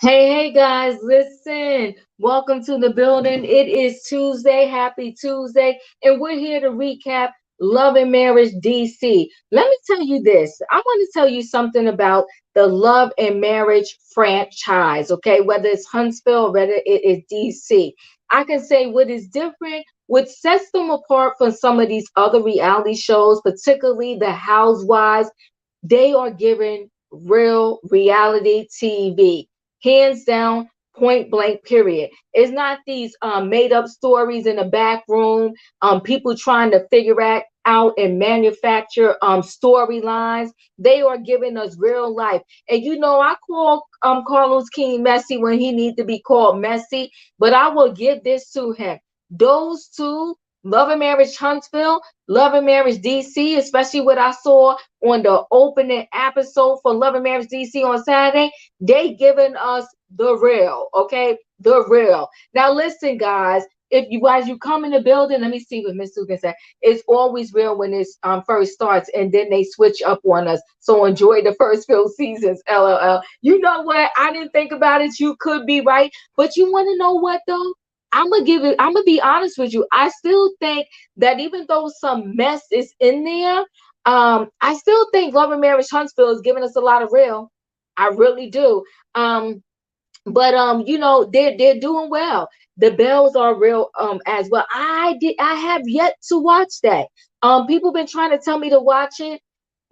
Hey guys, listen. Welcome to the building. It is Tuesday. Happy Tuesday. And we're here to recap Love and Marriage DC. Let me tell you this. I want to tell you something about the Love and Marriage franchise, okay? Whether it's Huntsville or whether it is DC. I can say what is different, what sets them apart from some of these other reality shows, particularly the Housewives. They are given real reality TV, hands down, point blank, period. It's not these made up stories in the back room, people trying to figure out and manufacture storylines. They are giving us real life. And I call Carlos King messy when he needs to be called messy, but I will give this to him. Those two, Love and Marriage Huntsville, Love and Marriage DC, especially what I saw on the opening episode for Love and Marriage DC on Saturday, they giving us the real, okay? The real. Now listen, guys, if you as you come in the building, let me see what Miss Susan said. It's always real when it first starts, and then they switch up on us. So enjoy the first few seasons, LOL. You know what? I didn't think about it. You could be right, but you want to know what though? I'm gonna be honest with you. I still think that even though some mess is in there, I still think Love and Marriage Huntsville is giving us a lot of real. I really do. But they're doing well. The bells are real as well. I have yet to watch that. People been trying to tell me to watch it.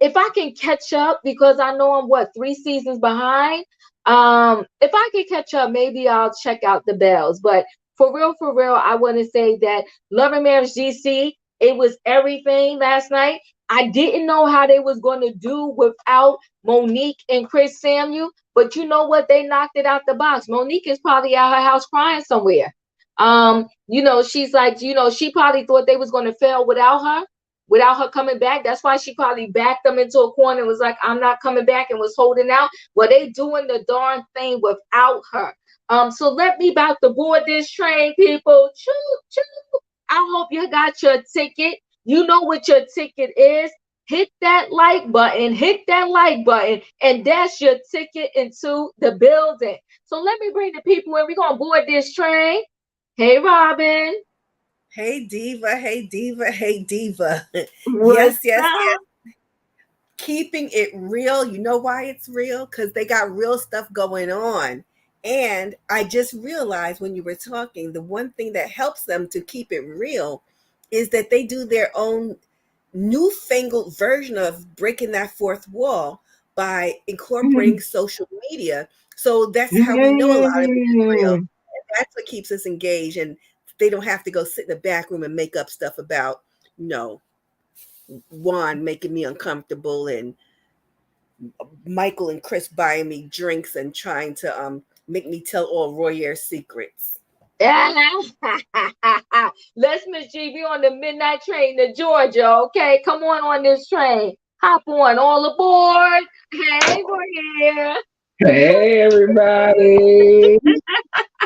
If I can catch up, because I know I'm what, 3 seasons behind. If I can catch up, maybe I'll check out the bells. But for real, I want to say that Love and Marriage DC, it was everything last night. I didn't know how they was going to do without Monique and Chris Samuel, but you know what? They knocked it out the box. Monique is probably at her house crying somewhere. She's like, she probably thought they was going to fail without her coming back. That's why she probably backed them into a corner and was like, I'm not coming back, and was holding out. Well, they doing the darn thing without her. So let me about to board this train, people. Choo choo. I hope you got your ticket. You know what your ticket is. Hit that like button, and that's your ticket into the building. So let me bring the people in. We're gonna board this train. Hey, Robin. Hey diva, hey diva, hey diva. What's Yes, yes, up? yes. Keeping it real. You know why it's real? Because they got real stuff going on. And I just realized when you were talking, the one thing that helps them to keep it real is that they do their own newfangled version of breaking that fourth wall by incorporating social media. So that's how we know a lot of it is real. Mm. And that's what keeps us engaged. And they don't have to go sit in the back room and make up stuff about, you know, Juan making me uncomfortable and Michael and Chris buying me drinks and trying to make me tell all Royer's secrets. Let's Miss G be on the midnight train to Georgia, okay? Come on this train. Hop on, all aboard. Hey, we're here. Hey everybody!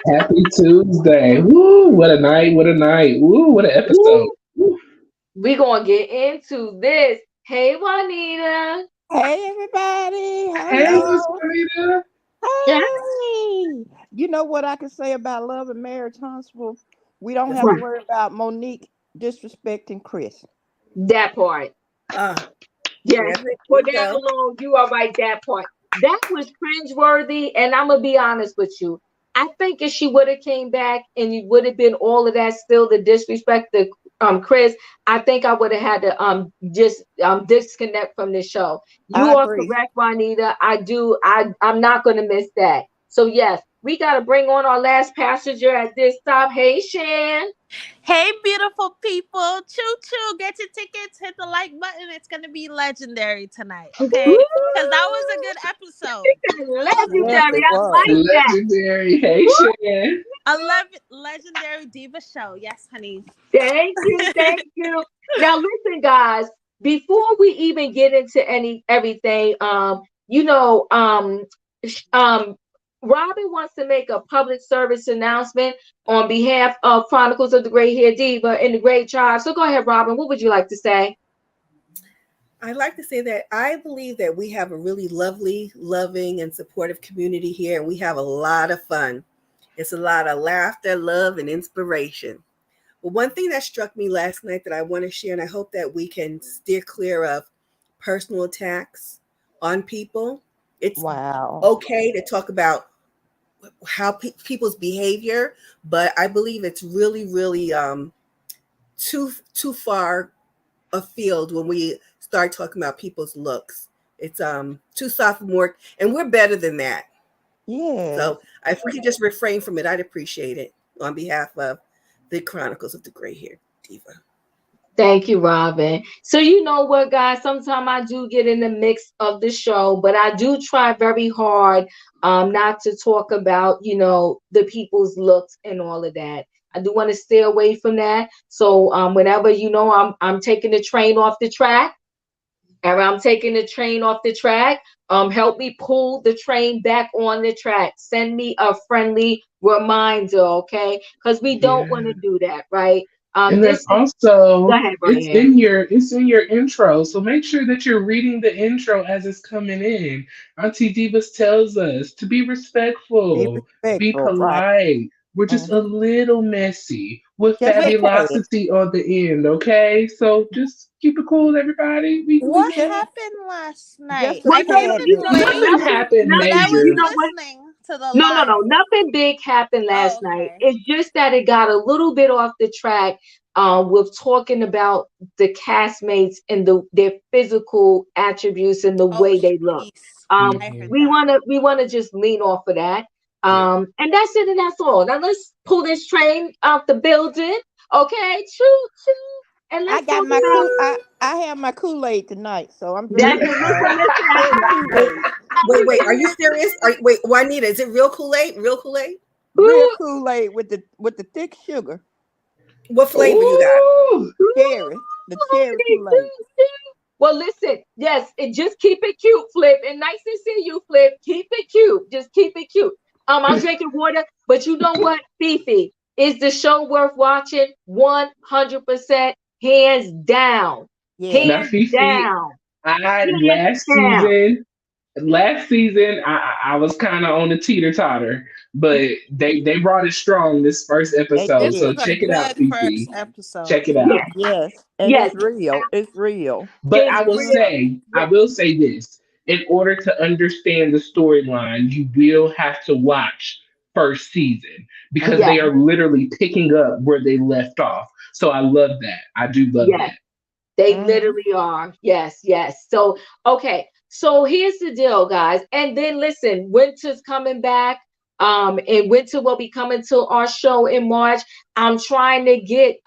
Happy Tuesday! Woo! What a night! What a night! Woo! What an episode! Woo. We gonna get into this. Hey, Juanita. Hey everybody, Hey, Miss hello. Rita! Yeah. Hey, you know what I can say about Love and Marriage Huntsville? We don't have to Right. worry about Monique disrespecting Chris. That part. Uh, Yes. yeah, there For you that go. alone, you are right. That part. That was cringeworthy, and I'm gonna be honest with you. I think if she would have came back and you would have been all of that, still the disrespect to Chris, I think I would have had to just disconnect from the show. You I are agree. correct, Juanita. I'm not gonna miss that. So yes, we gotta bring on our last passenger at this stop. Hey, Shan. Hey, beautiful people. Choo choo. Get your tickets. Hit the like button. It's going to be legendary tonight, Woo! okay? Because that was a good episode. Yes, Legendary. it I was. like that. Legendary! Hey, Woo! Shan! Legendary diva show. Yes, honey. Thank you, thank you. Now listen, guys, before we even get into everything, you know, Robin wants to make a public service announcement on behalf of Chronicles of the Gray Hair Diva and the Great Tribe. So go ahead, Robin. What would you like to say? I'd like to say that I believe that we have a really lovely, loving, and supportive community here, and we have a lot of fun. It's a lot of laughter, love, and inspiration. But one thing that struck me last night that I want to share, and I hope that we can steer clear of personal attacks on people. It's Wow. okay to talk about how people's behavior, but I believe it's really, really too far afield when we start talking about people's looks. It's too sophomoric, and we're better than that. Yes. So if we could just refrain from it, I'd appreciate it on behalf of the Chronicles of the Gray Hair Diva. Thank you, Robin. So you know what, guys? Sometimes I do get in the mix of the show, but I do try very hard not to talk about, the people's looks and all of that. I do want to stay away from that. So whenever I'm taking the train off the track, and I'm taking the train off the track, help me pull the train back on the track. Send me a friendly reminder, okay? Because we don't want Yeah. to do that, right? And then This is Go also ahead, it's Brian. in your intro. So make sure that you're reading the intro as it's coming in. Auntie Divas tells us to be Be respectful, be respectful, right? polite. We're just a Hmm. little messy with Just a Wait, tad. fabulosity on the end, okay? So just keep it cool, everybody. We what good. happened last Just night? a Well, I no, came no, tad in bit. late, Nothing happened but I nothing. was You major. know what? listening to the No, no, no, live. nothing big happened last Oh, night. okay. It's just that it got a little bit off the track. With talking about the castmates and their physical attributes and the Oh, way they look. jeez. I heard Mhm. that. We wanna just lean off of that. Yeah. And that's it, and that's all. Now let's pull this train out the building, okay? Choo choo, and I let's got talk my about I have my Kool-Aid tonight, so I'm that's drinking it. Listen, pink Wait, Kool-Aid. wait. Are you serious? Wait, Juanita, is it real Kool-Aid? Real Kool-Aid? Real Kool-Aid with the thick sugar. What flavor you got? Ooh. Cherry. The cherry Kool-Aid. Well, listen, yes, and just keep it cute, Flip. And nice to see you, Flip. Keep it cute. Just keep it cute. I'm drinking water, but you know what, Fifi? Is the show worth watching? 100% hands down. Yes. Now, Hands Fifi, down. I Hands down. last season I was kind of on the teeter totter, but they brought it strong this first They episode. This So was did. a check it out, good first Fifi. episode. Check it out. Yes, Yes. And yes. it's real. It's real. But It's real. I Yes, will say this: in order to understand the storyline, you will have to watch first season because yes, they are Hmm. literally picking up where they left off. So I love that. I do love yes. that. They Hmm. literally are. Yes, yes. So, okay. So here's the deal, guys. And then listen, winter's coming back. And winter will be coming to our show in March. I'm trying to get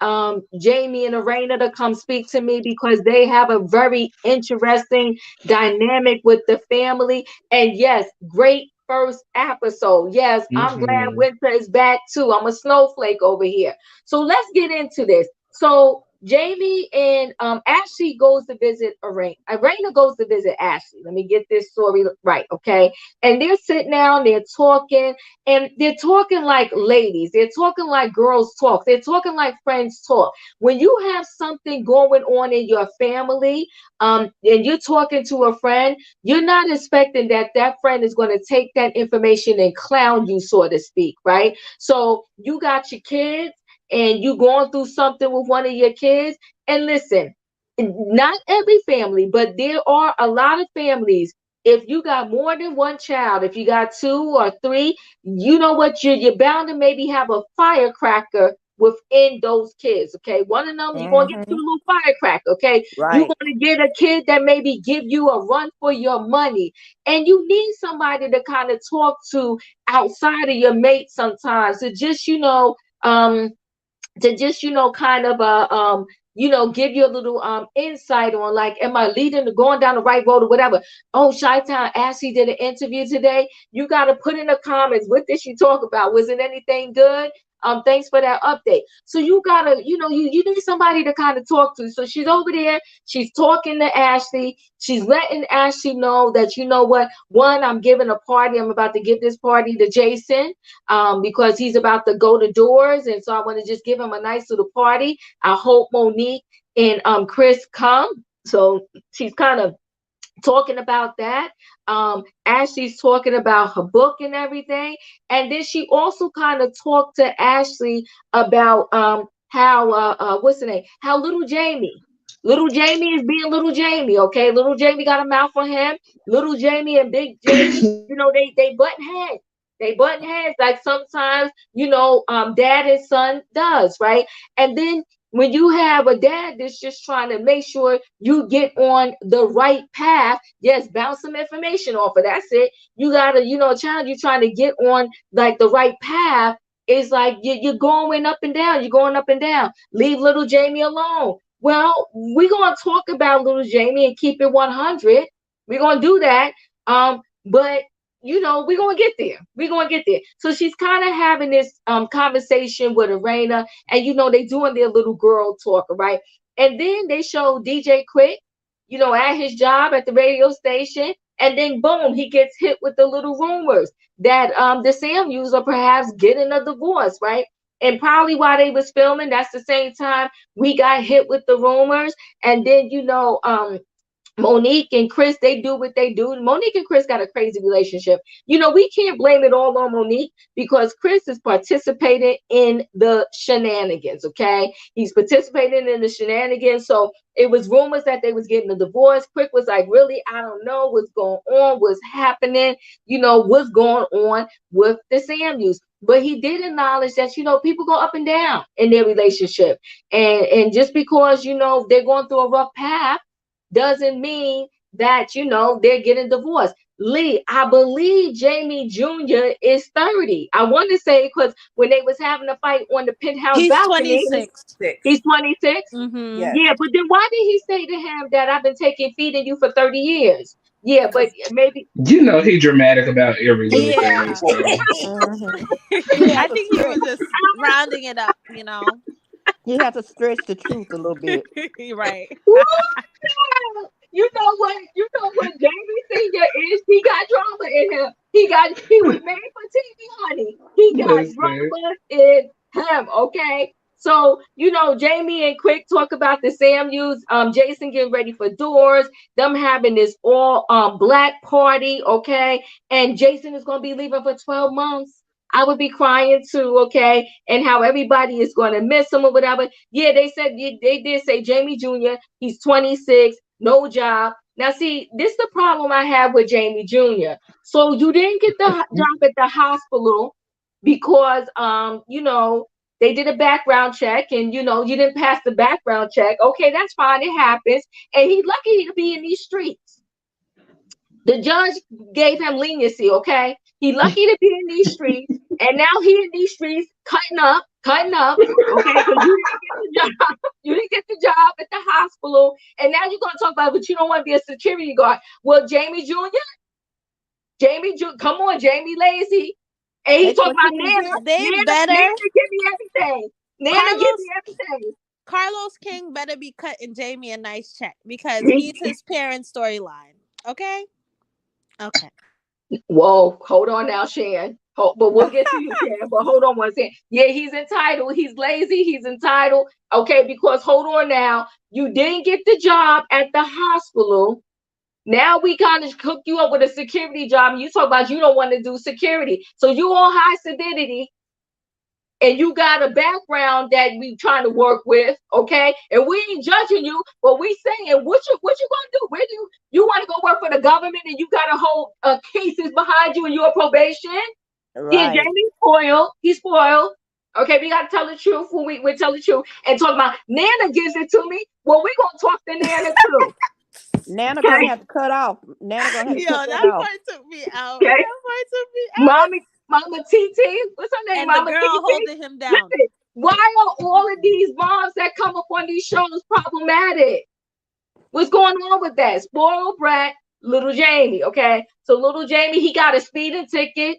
Jamie and Arena to come speak to me because they have a very interesting dynamic with the family. And yes, great first episode. Yes, I'm glad Hmm. winter is back too. I'm a snowflake over here. So let's get into this. So Jamie and Ashley goes to visit Arena. Arena goes to visit Ashley. Let me get this story right, okay? And they're sitting down, and they're talking like ladies. They're talking like girls talk. They're talking like friends talk. When you have something going on in your family, and you're talking to a friend, you're not expecting that that friend is going to take that information and clown you, so to speak, right? So you got your kids and you going through something with one of your kids. And listen, not every family, but there are a lot of families. If you got more than one child, if you got two or three, you know what? You're bound to maybe have a firecracker within those kids. Okay. One of them, you're going to get you a Hmm. little firecracker. Okay. You're Right. going to get a kid that maybe give you a run for your money. And you need somebody to kind of talk to outside of your mate sometimes to just, kind of give you a little insight on, like, am I leading going down the right road or whatever. Oh, Chi-Town Ashley did an interview today. You got to put in the comments, what did she talk about? Was it anything good? Thanks for that update. So you gotta, you need somebody to kind of talk to. So she's over there, she's talking to Ashley, she's letting Ashley know that, you know what, one, I'm giving a party, I'm about to give this party to Jayson, because he's about to go to doors, and so I want to just give him a nice little party. I hope Monique and Chris come. So she's kind of talking about that. Ashley's talking about her book and everything. And then she also kind of talked to Ashley about how what's the name? How Little Jamie is being little Jamie, okay? Little Jamie got a mouth on him. Little Jamie and Big Jamie, they button heads. They button heads like sometimes, dad and son does, right? And then when you have a dad that's just trying to make sure you get on the right path, yes, bounce some information off of that's it. You gotta, a child you're trying to get on like the right path is like you're going up and down, you're going up and down. Leave little Jamie alone. Well, we're gonna talk about little Jamie and keep it 100. We're gonna do that. But we're gonna get there. We're gonna get there. So she's kind of having this conversation with Arena, and they doing their little girl talk, right? And then they show DJ Quick, at his job at the radio station, and then boom, he gets hit with the little rumors that the Samuels are perhaps getting a divorce, right? And probably while they was filming, that's the same time we got hit with the rumors. And then Monique and Chris, they do what they do. Monique and Chris got a crazy relationship. We can't blame it all on Monique because Chris is participating in the shenanigans, okay? He's participating in the shenanigans. So it was rumors that they was getting a divorce. Quick was like, really? I don't know what's going on, what's happening, what's going on with the Samuels. But he did acknowledge that, people go up and down in their relationship. And just because, they're going through a rough path, doesn't mean that they're getting divorced. Lee, I believe Jamie Jr. is 30. I want to say because when they was having a fight on the penthouse He's balcony, 26. he's 26. Mm-hmm. Yes. Yeah, but then why did he say to him that I've been feeding you for 30 years? Yeah, but maybe He dramatic about every little Yeah. thing. So. Mhm. I think he was just rounding it up, He had to stretch the truth a little bit. Right. You know what Jamie Senior is? He got drama in him. He was made for TV, honey. He got Listen. drama in him, okay? So, Jamie and Quick talk about the Samuels, Jayson getting ready for doors, them having this all black party, okay? And Jayson is gonna be leaving for 12 months. I would be crying too, okay? And how everybody is going to miss him or whatever. Yeah, they did say Jamie Jr., he's 26, no job. Now, see, this is the problem I have with Jamie Jr. So you didn't get the job at the hospital because, they did a background check and, you didn't pass the background check. Okay, that's fine. It happens. And he's lucky to be in these streets. The judge gave him leniency, okay? He lucky to be in these streets, and now he in these streets cutting up, okay? Because you didn't get the job. You didn't get the job at the hospital, and now you're gonna talk about, but you don't want to be a security guard. Well, Jamie Jr., come on, Jamie Lazy, and he That's talking what about you Nana. can They Nana, better. Nana, give me everything. Nana, give me everything. Carlos King better be cutting Jamie a nice check because he's his parent storyline. Okay? Okay. Whoa, hold on now, Shan. But we'll get to you, Shan. But hold on one second. Yeah, he's entitled. He's lazy. He's entitled. Okay, because hold on now. You didn't get the job at the hospital. Now we kind of hook you up with a security job. And you talk about you don't want to do security. So you on high sedity. And you got a background that we trying to work with, okay? And we ain't judging you, but we saying what you gonna do? Where do you want to go work for the government and you got a whole cases behind you and you're probation? Yeah, Right. Jamie's spoiled. He's spoiled. Okay, we gotta tell the truth when we tell the truth and talk about Nana gives it to me. Well, we gonna talk to Nana too. Nana gonna have to cut off. Nana gonna have to Yo, cut that that off. part took me out. Okay. That part took me out. Mama TT, what's her name? And the Mama girl TT. holding him down. Listen, why are all of these moms that come up on these shows problematic? What's going on with that? Spoiled brat, little Jamie, okay? So little Jamie, he got a speeding ticket.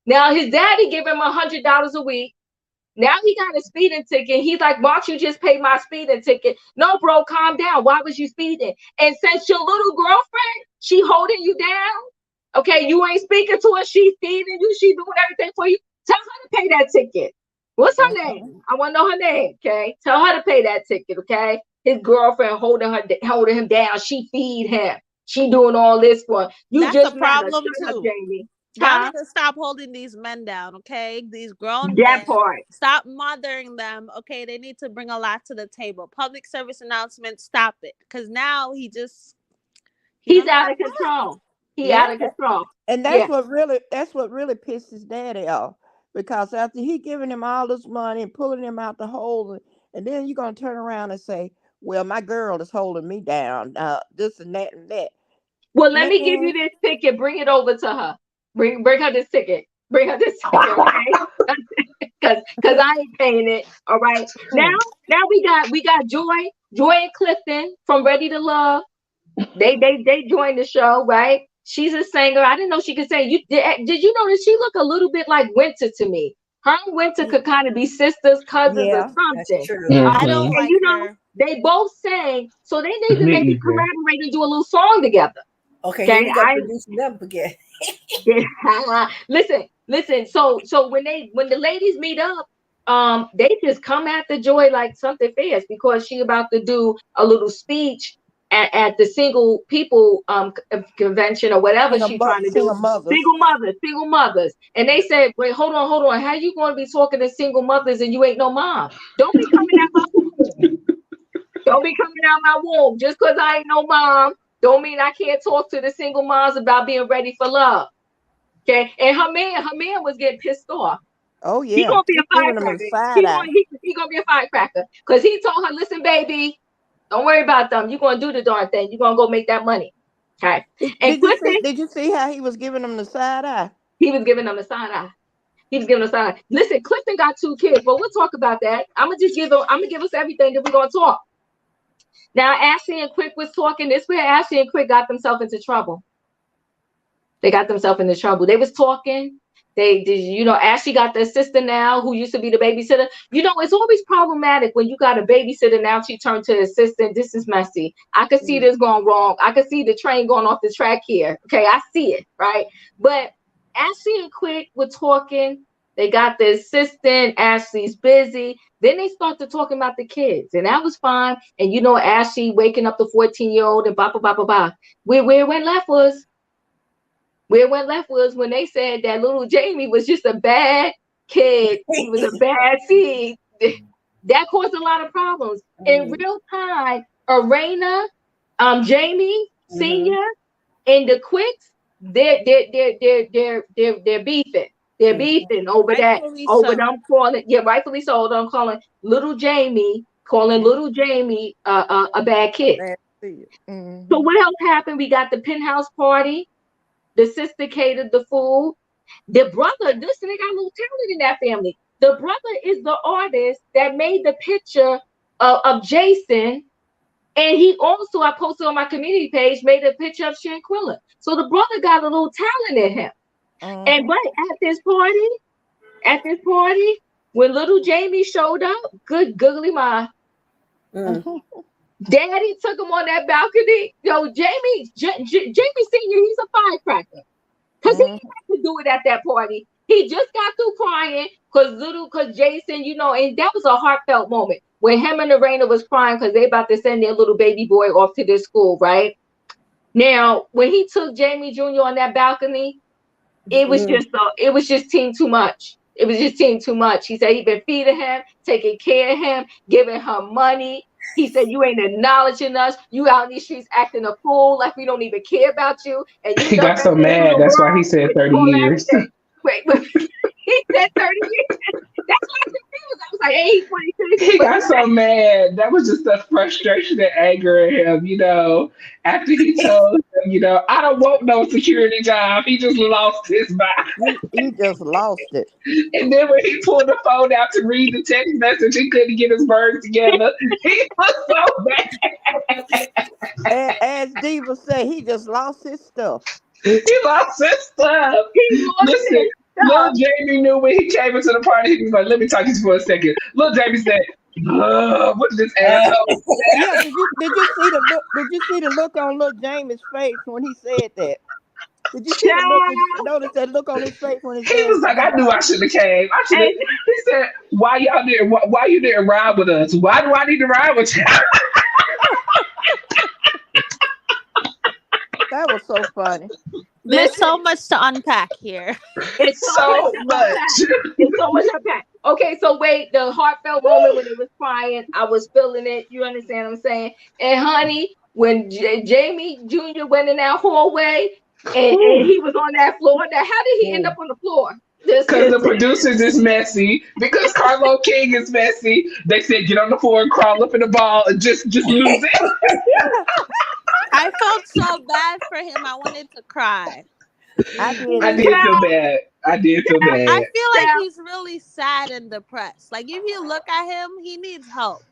Now his daddy give him $100 a week. Now he got a speeding ticket. He's like, why don't you just pay my speeding ticket? No, bro, calm down. Why was you speeding? And since your little girlfriend, she holding you down, okay, you ain't speaking to her. She's feeding you. She doing everything for you. Tell her to pay that ticket. What's her name? I want to know her name, okay? Tell her to pay that ticket, okay? his girlfriend holding him down. She feed him. She doing all this for him. You That's just a met her. problem Shut up, too. Jamie. Y'all Huh? need to stop holding these men down, okay? These grown That men. part. Stop mothering them, okay? They need to bring a lot to the table. Public service announcement, stop it. Because now he's out of control. He Yeah. out of control. And Yeah. that's what really pissed his daddy off. Because after he giving him all this money and pulling him out the hole, and then you're gonna turn around and say, well, my girl is holding me down, this and that and that. Well, let me give Man. you this ticket. Bring it over to her. Bring her this ticket. Bring her this ticket, okay? Because I ain't paying it. All right. Now we got Joy and Clifton from Ready to Love. They joined the show, right? She's a singer. I didn't know she could sing. Did you notice she looked a little bit like Winter to me? Her and Winter could kind of be sisters, cousins, or Yeah, something. That's true. I don't And like you know, her. they both sang, so they need to Me maybe either. collaborate and do a little song together. Okay, Okay, here we go producing them again. listen. So when the ladies meet up, they just come after Joy like something fierce because she about to do a little speech at the single people convention or whatever she's trying to do. Single mothers. And they said, wait, hold on. How you going to be talking to single mothers and you ain't no mom? Don't be coming at my womb. Don't be coming out my womb. Just because I ain't no mom, don't mean I can't talk to the single moms about being ready for love. Okay, and her man was getting pissed off. oh He yeah, gonna be he's a giving him a firecracker. side eye. He gonna be a firecracker because he told her, listen, baby, don't worry about them. You're gonna do the darn thing. You're gonna go make that money. Okay. And Clifton, Did you see how he was giving him the side eye? he was giving them a side eye. Listen, Clifton got 2 kids, but we'll talk about that. I'm gonna give us everything that we're gonna talk. Now, Ashley and Quick was talking. This where Ashley and Quick got themselves into trouble. They got themselves into trouble. They was talking. Ashley got the assistant now who used to be the babysitter. It's always problematic when you got a babysitter now she turned to the assistant. This is messy. I could see this going wrong. I could see the train going off the track here. Okay, I see it, right? But Ashley and Quick were talking. They got the assistant. Ashley's busy. Then they started talking about the kids, and that was fine. And Ashley waking up the 14-year-old and blah, blah, blah, blah, blah. Where it went left was when they said that little Jamie was just a bad kid. He was a bad seed. That caused a lot of problems. In real time, Arena, Jamie Senior, and the Quicks, they're beefing. They're beefing over Rightfully that. Over so. them calling, rightfully so. I'm calling little Jamie a bad kid. So what else happened? We got the Penthouse party. The sister catered the food. The brother, listen, they got a little talent in that family. The brother is the artist that made the picture of Jayson. And he also, I posted on my community page, made a picture of Shanquilla. So the brother got a little talent in him. And but at this party, when little Jamie showed up, good googly my. Daddy took him on that balcony. Jamie Senior, he's a firecracker. Because he had to do it at that party. He just got through crying because Jayson, and that was a heartfelt moment when him and Arena was crying because they about to send their little baby boy off to this school, right? Now, when he took Jamie Jr. on that balcony, it was just team too much. It was just team too much. He said he been feeding him, taking care of him, giving her money. He said, you ain't acknowledging us. You out in these streets acting a fool like we don't even care about you. And He got so mad. That's why he said 30 years. Wait, he said 30 years. That's why I was confused. I was like, hey, he's 26. He got so mad. That was just the frustration and anger in him, after he told him, I don't want no security job. He just lost his mind. He just lost it. And then when he pulled the phone out to read the text message, he couldn't get his words together. He was so bad. And as Diva said, he just lost his stuff. He lost his stuff. Listen, little Jamie knew when he came into the party, he was like, let me talk to you for a second. Little Jamie said, what is this asshole? Yeah, did you see the look on little Jamie's face when he said that? Did you see notice that look on his face when he said He was like, I knew I shouldn't have came. He said, why you didn't ride with us? Why do I need to ride with you? That was so funny. There's so Listen, much to unpack here. it's so much So to unpack. much. It's so much to unpack. Okay, so wait, the heartfelt moment when it was crying, I was feeling it. You understand what I'm saying? And honey, when Jamie Jr. went in that hallway and he was on that floor, now how did he end up on the floor? Just Because the listen. producers is messy. Because Carlo King is messy. They said get on the floor and crawl up in the ball and just lose it. I felt so bad for him. I wanted to cry. I did I too. did feel Child, bad. I did feel I bad. feel like child, he's really sad and depressed. Like if you look at him, he needs help.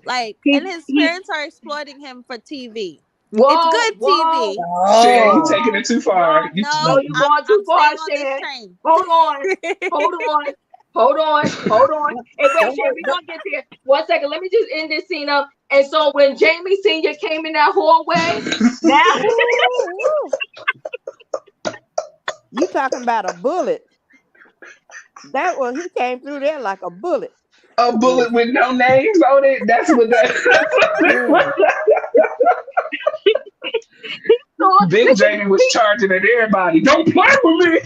Like, and his he's parents are exploiting him for TV. It's whoa, good whoa, TV. Shan, you Oh, taking it too no, far. no, No, you I'm going too I'm far, staying on this Shan. train. Hold on, hold on, hold on, hold on. And wait, don't Shan, worry. we gonna get there. 1 second, let me just end this scene up. And so when Jamie Sr. came in that hallway, now Ooh, you talking about a bullet? That was he came through there like a bullet. A bullet with no names on it. That's what Mm. that. so Big listen, Jamie was charging at everybody. Don't play with me.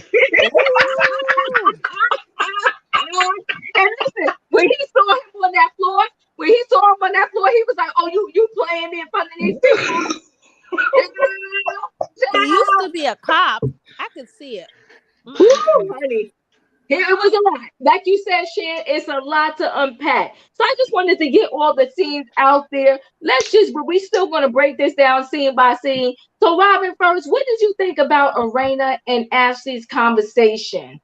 Ooh, and listen, when he saw him on that floor, when he saw him on that floor, he was like, "Oh, you playing me in front of these people?" Child, He used child. to be a cop. I could see it. Woo, Mm-mm-mm. honey. It was a lot. Like you said, Shan, it's a lot to unpack. So I just wanted to get all the scenes out there. But we still going to break this down scene by scene. So, Robin, first, what did you think about Arena and Ashley's conversation?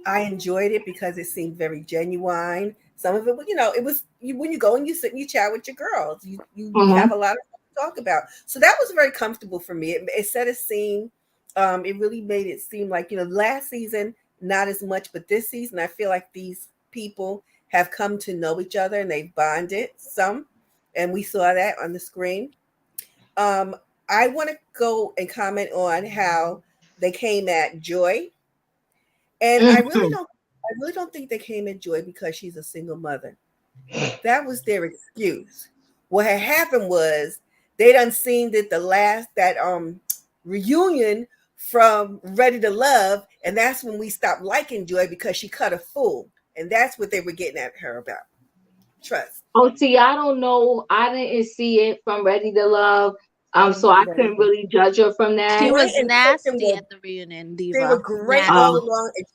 I enjoyed it because it seemed very genuine. Some of it, it was when you go and you sit and you chat with your girls, you have Mm-hmm. a lot of stuff to talk about. So that was very comfortable for me. It set a scene. It really made it seem like last season not as much, but this season I feel like these people have come to know each other and they've bonded some, and we saw that on the screen. Um, I want to go and comment on how they came at Joy, and Mm-hmm. I really don't think they came at Joy because she's a single mother. That was their excuse. What had happened was they done seen that the last that reunion from Ready to Love, and that's when we stopped liking Joy because she cut a fool, and that's what they were getting at her about. Trust. Oh, see, I don't know. I didn't see it from Ready to Love. Me So I neither. couldn't really judge her from She that. Joy was and Clifton nasty were at the reunion, they were Diva. great all Um, Nasty. along. And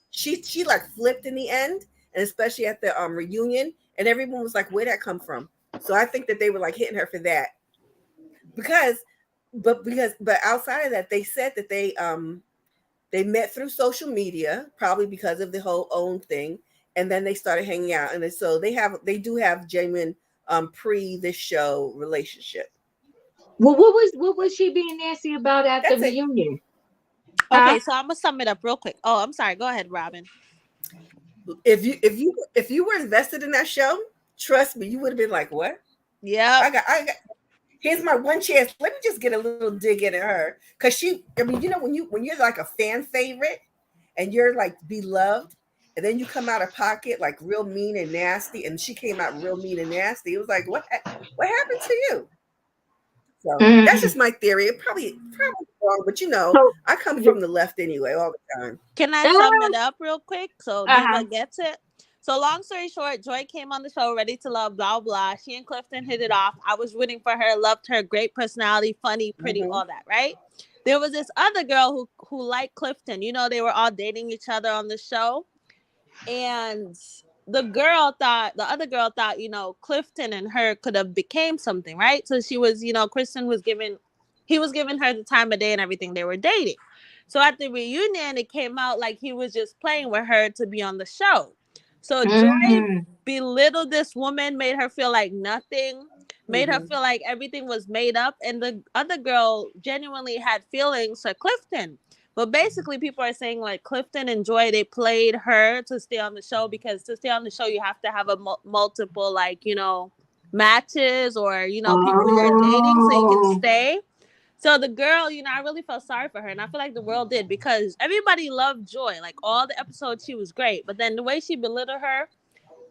she like flipped in the end, and especially at the reunion, and everyone was like, "Where'd that come from?" So I think that they were like hitting her for that because, but outside of that, they said that they met through social media, probably because of the whole own thing, and then they started hanging out, and so they do have genuine pre this show relationship. well, what was she being nasty about at the That's it. reunion? Huh? Okay, so I'm gonna sum it up real quick. Oh, I'm sorry. Go ahead, Robin. If you were invested in that show, trust me, you would have been like, "What? Yep. I got here's my one chance. Let me just get a little dig into her because I mean, when you're like a fan favorite and you're like beloved, and then you come out of pocket like real mean and nasty, and she came out real mean and nasty. It was like, what happened to you? So that's Mm. just my theory. Probably wrong, but So, I come yeah. from the left anyway, all the time. Can I sum Uh, it up real quick so uh-huh. Diva gets it? So long story short, Joy came on the show ready to love, blah blah. She and Clifton hit it off. I was rooting for her, loved her, great personality, funny, pretty, Hmm. all that, right? There was this other girl who liked Clifton. You know, they were all dating each other on the show. And the other girl thought, Clifton and her could have became something, right? So she was, Kristen was giving he was giving her the time of day and everything. They were dating. So at the reunion it came out like he was just playing with her to be on the show. So Joy Mm. belittled this woman, made her feel like nothing, made her Hmm. feel like everything was made up, and the other girl genuinely had feelings for Clifton. But basically, people are saying like Clifton and Joy, they played her to stay on the show because to stay on the show, you have to have a multiple like matches or people you're dating so you can Oh. stay. So the girl, I really felt sorry for her, and I feel like the world did because everybody loved Joy. Like all the episodes, she was great, but then the way she belittled her,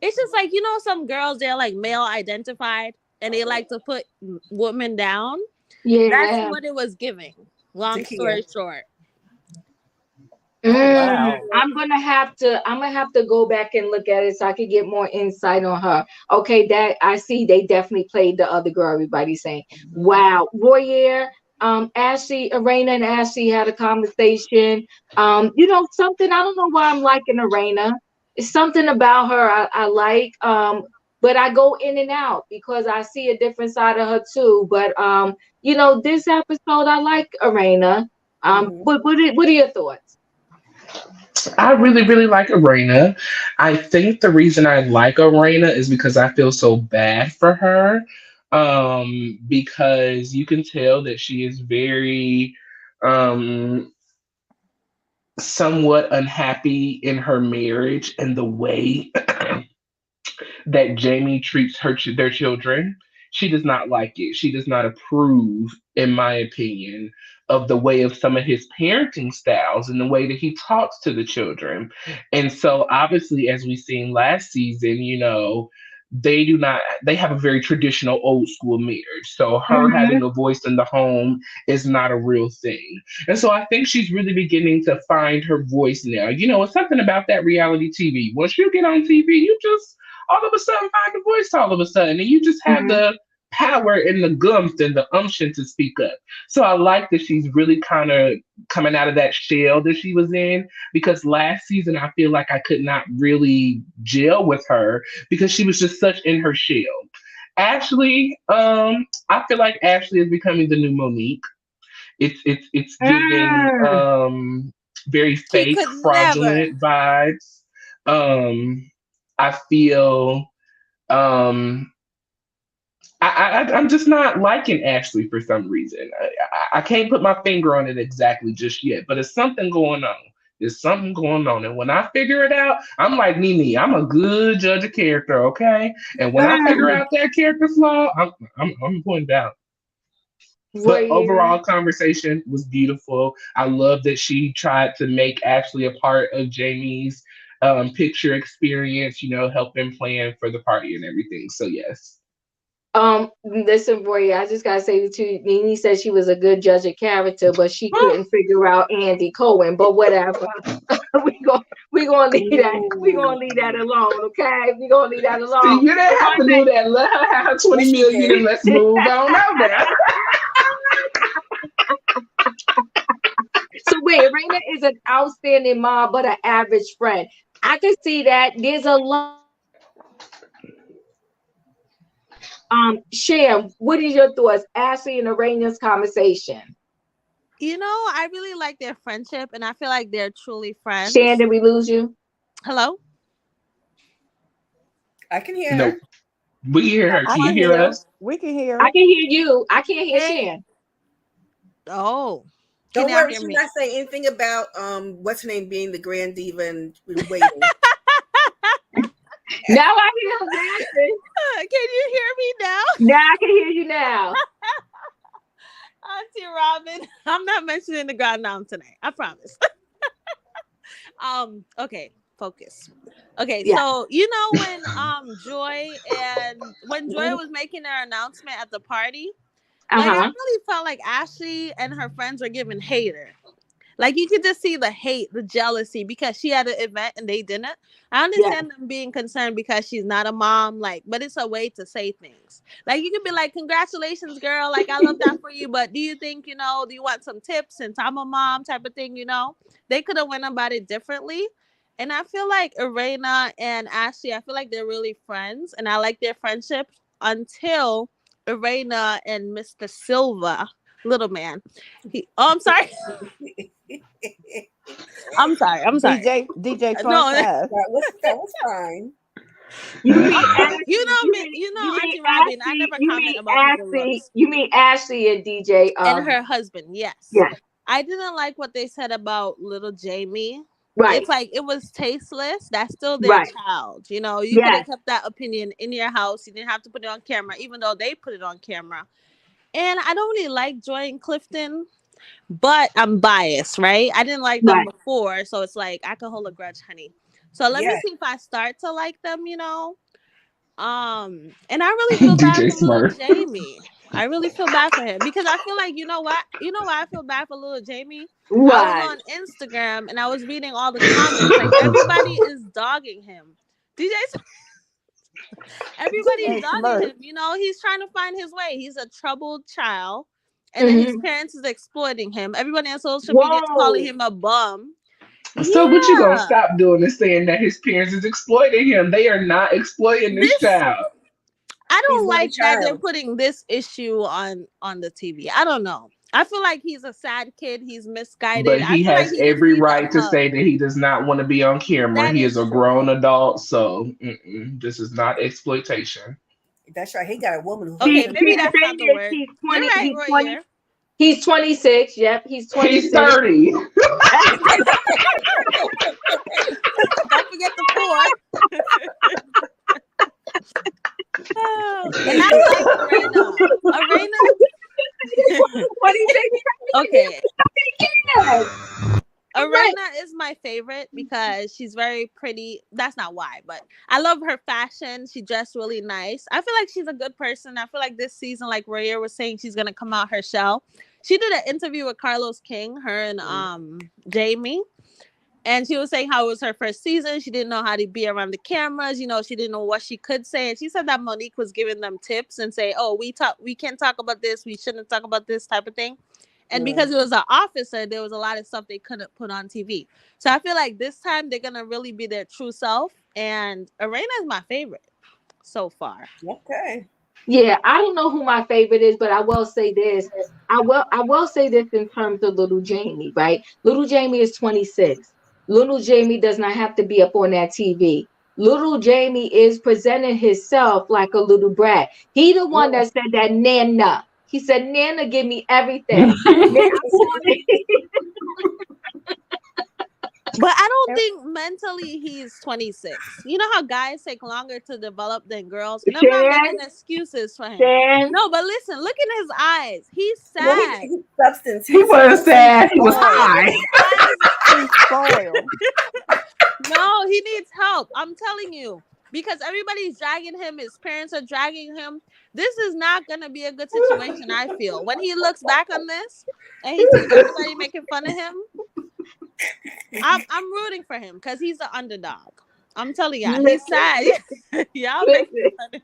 it's just like some girls they're like male identified and they like to put women down. That's Yeah. what it was giving. Long To hear. story short. Oh wow. I'm gonna have to go back and look at it so I could get more insight on her. Okay, that I see they definitely played the other girl, everybody's saying. Wow. Royer, Ashley, Arena and Ashley had a conversation. Something I don't know why I'm liking Arena. It's something about her I like. But I go in and out because I see a different side of her too. But this episode I like Arena. Hmm. What are your thoughts? I really, really like Arena. I think the reason I like Arena is because I feel so bad for her. Because you can tell that she is very um somewhat unhappy in her marriage and the way that Jamie treats their children. She does not like it. She does not approve, in my opinion, of the way of some of his parenting styles and the way that he talks to the children. And so, obviously, as we seen last season, they have a very traditional old school marriage. So, her Mhm. having a voice in the home is not a real thing. And so, I think she's really beginning to find her voice now. It's something about that reality TV. Once you get on TV, you just all of a sudden find a voice all of a sudden, and you just have Mhm. the power and the gumph and the umption to speak up. So I like that she's really kind of coming out of that shell that she was in, because last season I feel like I could not really gel with her because she was just such in her shell. Ashley, I feel like Ashley is becoming the new Monique. It's giving Mm. very She fake, could never. fraudulent vibes. I feel um I'm just not liking Ashley for some reason. I can't put my finger on it exactly just yet, but it's something going on. There's something going on, and when I figure it out, I'm like Nene. I'm a good judge of character, okay? And when I figure Mm. out that character flaw, I'm pointing out. But Royer. overall, conversation was beautiful. I love that she tried to make Ashley a part of Jamie's picture experience. Helping plan for the party and everything. So yes. Listen, Royer, I just gotta say to you, Nene said she was a good judge of character, but she couldn't figure out Andy Cohen. But whatever. we go we gonna leave that. We Ooh. gonna leave that alone, okay? We gonna leave that See, alone. you didn't But have to do that. Let her have Yes, 20 she million and did. let's move on over. so wait, Raina is an outstanding mom, but an average friend. I can see that. There's a lot of Sham, what is your thoughts? Ashley and Araina's conversation. I really like their friendship, and I feel like they're truly Shan, friends. did we lose you? Hello? I can hear Nope. her. We can hear her. I Can you can hear hear Hello? her. us? We can hear I her. can hear you. I can't hear Hey. Shan. Oh. Can Don't y'all worry, hear she's me? not saying anything about what's her name being the grand diva and waiting. Now I hear her laughing. Can you hear me now? Now I can hear you now. Auntie Robin. I'm not mentioning the God Nam tonight. I promise. Okay, focus. Okay, Yeah. so when Joy was making her announcement at the party, like I Uh-huh. really felt like Ashley and her friends were giving hater. Like you could just see the hate, the jealousy because she had an event and they didn't. I Yeah. understand them being concerned because she's not a mom, like, but it's a way to say things. Like you could be like, "Congratulations, girl! Like I love that for you." But do you think do you want some tips since I'm a mom, type of thing? They could have went about it differently. And I feel like Irena and Ashley, I feel like they're really friends, and I like their friendship until Irena and Mr. Silva, little man. I'm sorry. I'm sorry. I'm sorry. DJ No, Twice. That was fine. You mean you Ashley? know me. You know Auntie Robin. I never comment about people's looks. You mean Ashley and DJ And her husband, yes. yeah. I didn't like what they said about little Jamie. Right. It's like it was tasteless. That's still their Right. child. You could Yes. have kept that opinion in your house. You didn't have to put it on camera, even though they put it on camera. And I don't really like Joy and Clifton, but I'm biased, right? I didn't like them Right. before, so it's like I can hold a grudge, honey. So let me Yeah. see if I start to like them. And I really feel bad DJ for little Smurf. Jamie. I really feel bad for him because I feel like you know what? You know why I feel bad for little Jamie? I was Right. on Instagram and I was reading all the comments. Like everybody is dogging him. DJ, everybody's Hey, dogging Smurf. him. You know, he's trying to find his way. He's a troubled child, and then his Hmm. parents is exploiting him. Everybody on social media is calling Whoa. him a bum. So what you gonna Yeah, stop doing is saying that his parents is exploiting him. They are not exploiting this this child. I He's don't my like that they're child. putting this issue on the TV. I don't know. I feel like he's a sad kid. He's misguided. But I he feel like has he just every needs a right to hug. say that he does not want to be on camera. That He is is a true. grown adult, so this is not exploitation. That's right. He got a woman who He, hugs Okay, him maybe the back. that's not thing the is, word. he's You're 20. right, He's 20. Royer. He's 26. Yep, he's He's 26. 30. Don't forget the four. Oh, and I like Arena. Arena. What do you think? Okay. Yes. Right. Arena is my favorite because she's very pretty. That's not why, but I love her fashion. She dressed really nice. I feel like she's a good person. I feel like this season, like Royer was saying, she's gonna come out her shell. She did an interview with Carlos King, her and Jamie. And she was saying how it was her first season. She didn't know how to be around the cameras. You know, she didn't know what she could say. And she said that Monique was giving them tips and say, "Oh, we can't talk about this. We shouldn't talk about this type of thing." And because it was an officer, there was a lot of stuff they couldn't put on TV. So I feel like this time they're gonna really be their true self. And Arena is my favorite so far. Okay. Yeah, I don't know who my favorite is, but I will say this. I will say this in terms of little Jamie, right? Little Jamie is 26. Little Jamie does not have to be up on that TV. Little Jamie is presenting himself like a little brat. He the one that said that Nana. He said, Nana, give me everything. Now I'm going But I don't think mentally he's 26. You know how guys take longer to develop than girls? And I'm not Shan, making excuses for him. Shan. No, but listen, look in his eyes. He's Well, sad. he's substance. He wasn't sad. He was No, high. his eyes. He's spoiled. No, he needs help. I'm telling you. Because everybody's dragging him, his parents are dragging him. This is not going to be a good situation, I feel. When he looks back on this and he sees everybody making fun of him, I'm rooting for him because he's the underdog. I'm telling y'all, he's sad. Y'all make Listen,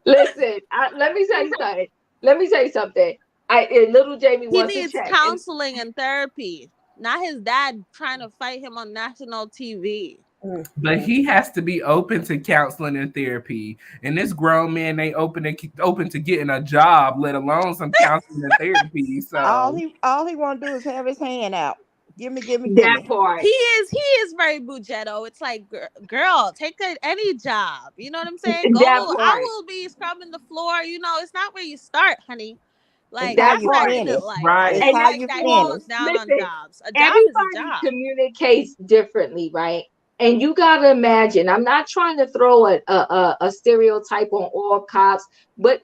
listen. Let me say something. Let me say something. Little Jamie he wants to needs check. counseling and therapy, not his dad trying to fight him on national TV. But he has to be open to counseling and therapy. And this grown man ain't open to getting a job, let alone some counseling and therapy. So All he want to do is have his hand out. Gimme. That part. He is very bugetto. It's like, girl, take any job. You know what I'm saying? Go. That I part. will be scrubbing the floor. You know, it's not where you start, honey. Like It's how That that's you what I part. didn't finish. like. I right. didn't It's how like you that he Well, looked finish. down on listen. jobs. A job is a Everybody job. communicates differently, right? And you gotta imagine. I'm not trying to throw a stereotype on all cops, but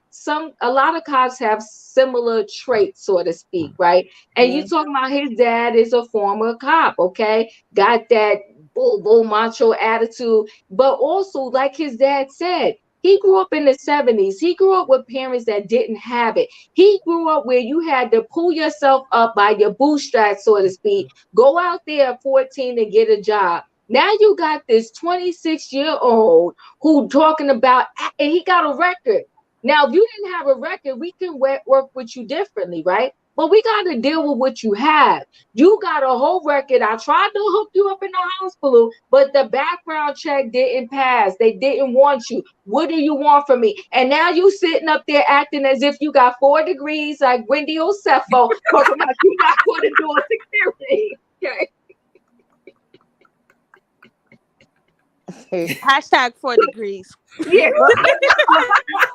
a lot of cops have similar traits, so to speak, right? And you talking about his dad is a former cop, okay? Got that bull macho attitude, but also like his dad said. He grew up in the 70s. He grew up with parents that didn't have it. He grew up where you had to pull yourself up by your bootstraps, so to speak. Go out there at 14 and get a job. Now you got this 26-year-old who talking about, and he got a record. Now, if you didn't have a record, we can work with you differently, right? But we got to deal with what you have. You got a whole record. I tried to hook you up in the hospital, but the background check didn't pass. They didn't want you. What do you want from me? And now you sitting up there acting as if you got 4 degrees like Wendy Osefo, talking about you not going to do a security. Okay. Hashtag 4 degrees. Yeah.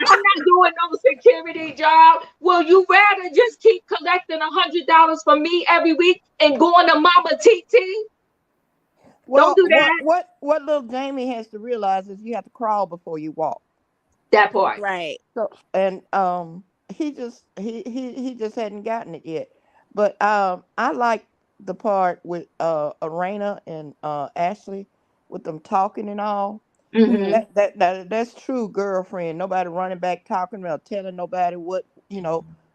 I'm not doing no security job. Will you rather just keep collecting $100 from me every week and going to Mama TT? Well, Don't do that. what little Jamie has to realize is you have to crawl before you walk. That part. Right. So and he just hadn't gotten it yet. But I like the part with Arena and Ashley with them talking and all. Mm-hmm. That's true, girlfriend. Nobody running back talking or telling nobody what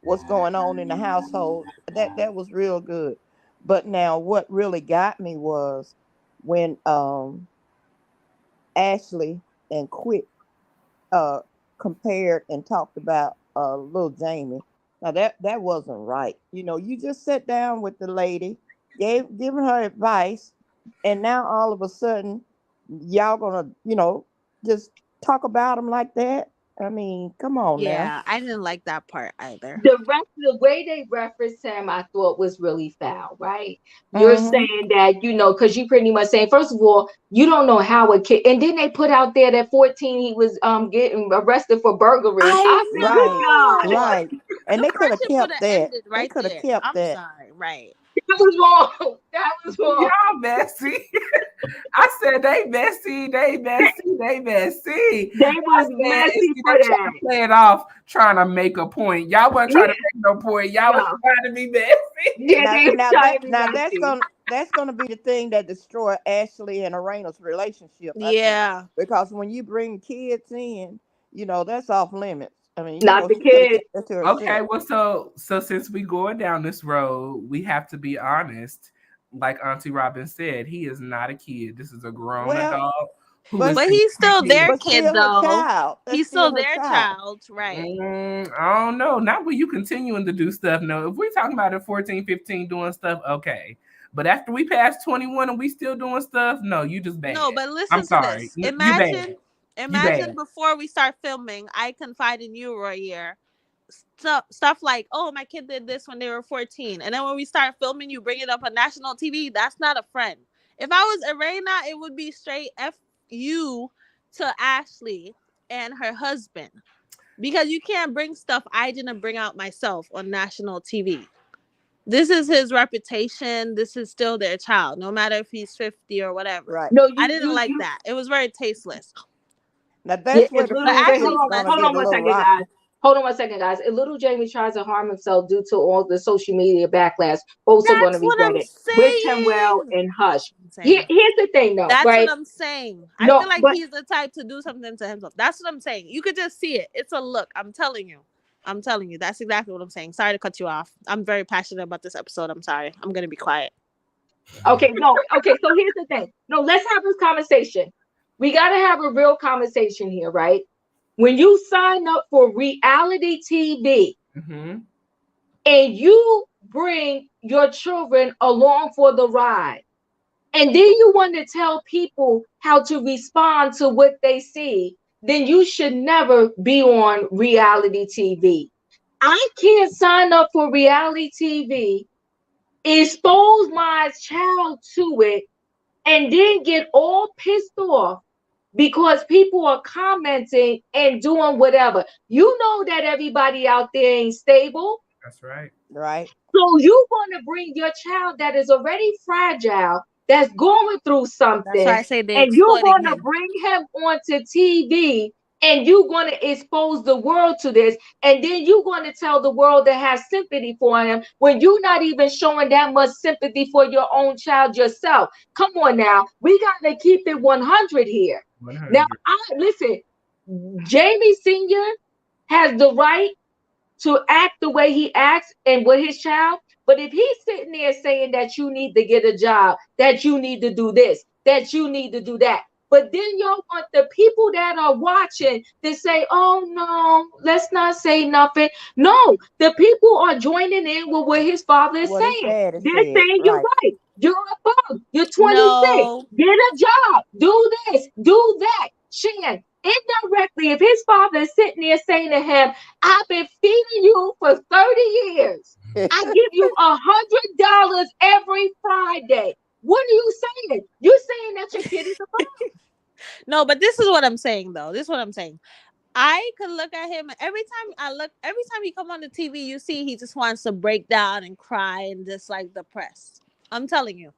what's going on in the household. That was real good. But now, what really got me was when Ashley and Quick uh compared and talked about little Jamie. Now that wasn't right. You just sat down with the lady, giving her advice, and now all of a sudden y'all gonna just talk about him like that. I mean, come on now. Yeah, I didn't like that part either. The way they referenced him, I thought was really foul, right? You're Mm-hmm. saying that, because you pretty much saying, first of all, you don't know how a kid, and then they put out there that 14 he was getting arrested for burglary. I I said, good Right, God, know. right. And The they could have friendship would kept have that. ended They right could have there. kept I'm that. sorry. Right. that was wrong. That was wrong. Y'all messy. I said they messy, they messy, they messy. They I was said, and messy see, for they trying that. to play it off, trying to make a point. Y'all wasn't Yeah, trying to make no point. Y'all was no. trying to be messy. Yeah, Now, they was now trying that to be now that's messy. gonna be the thing that destroy Ashley and Arena's relationship, I think, Yeah. because when you bring kids in, that's off limits. I mean, Not the she could have kid. kept that to Okay, herself. well, so since we going down this road, we have to be honest. Like Auntie Robin said, he is not a kid. This is a grown Well, adult who but is But he's still their contributing. but kid still her though. child. That's He's still still her their child. child. Right. I don't know. Not when you continuing to do stuff. No, if we're talking about a 14, 15 doing stuff, okay. But after we pass 21 and we still doing stuff, no, you just bad. No, but I'm listen to sorry. this. You bad. You Imagine bad. before we start filming, I confide in you, Roy, here. Stuff like, oh, my kid did this when they were 14. And then when we start filming, you bring it up on national TV. That's not a friend. If I was Arena, it would be straight F you to Ashley and her husband. Because you can't bring stuff I didn't bring out myself on national TV. This is his reputation. This is still their child, no matter if he's 50 or whatever. Right. No, I didn't like that. It was very tasteless. Now Yeah, that's where it's the But little Jamie. friendship Ashley's Hold is on, gonna hold messy. get on a one little second, guys. rocky. Hold on one second, guys. And little Jamie tries to harm himself due to all the social media backlash. Folks are going to That's what regret I'm it. Wish him well saying. and hush. I'm saying. Here's the thing, though, That's what right? I'm saying. I No, feel like but he's the type to do something to himself. That's what I'm saying. You could just see it. It's a look. I'm telling you. I'm telling you. That's exactly what I'm saying. Sorry to cut you off. I'm very passionate about this episode. I'm sorry. I'm going to be quiet. okay, no, okay. So here's the thing. No, let's have this conversation. We got to have a real conversation here, right? When you sign up for reality TV, Mm-hmm. and you bring your children along for the ride, and then you want to tell people how to respond to what they see, then you should never be on reality TV. I can't sign up for reality TV, expose my child to it, and then get all pissed off because people are commenting and doing whatever. You know that everybody out there ain't stable. That's right. Right. So you're going to bring your child that is already fragile, that's going through That's why something, I say they're and you're exploiting going to him. bring him onto TV, and you're going to expose the world to this, and then you're going to tell the world to have sympathy for him when you're not even showing that much sympathy for your own child yourself. Come on now. We got to keep it 100 here. Now, 100. listen, Jamie Sr. has the right to act the way he acts and with his child. But if he's sitting there saying that you need to get a job, that you need to do this, that you need to do that, but then y'all want the people that are watching to say, oh no, let's not say nothing. No, the people are joining in with what his father is What his saying. daddy They're said. saying, you're Right. right. You're a bum. You're 26. No. Get a job. Do this. Do that. Shan, indirectly, if his father is sitting there saying to him, I've been feeding you for 30 years. I give you $100 every Friday. What are you saying? You're saying that your kid is a bum. No, but this is what I'm saying, though. This is what I'm saying. I could look at him every time he come on the TV, you see he just wants to break down and cry and just like depressed. I'm telling you.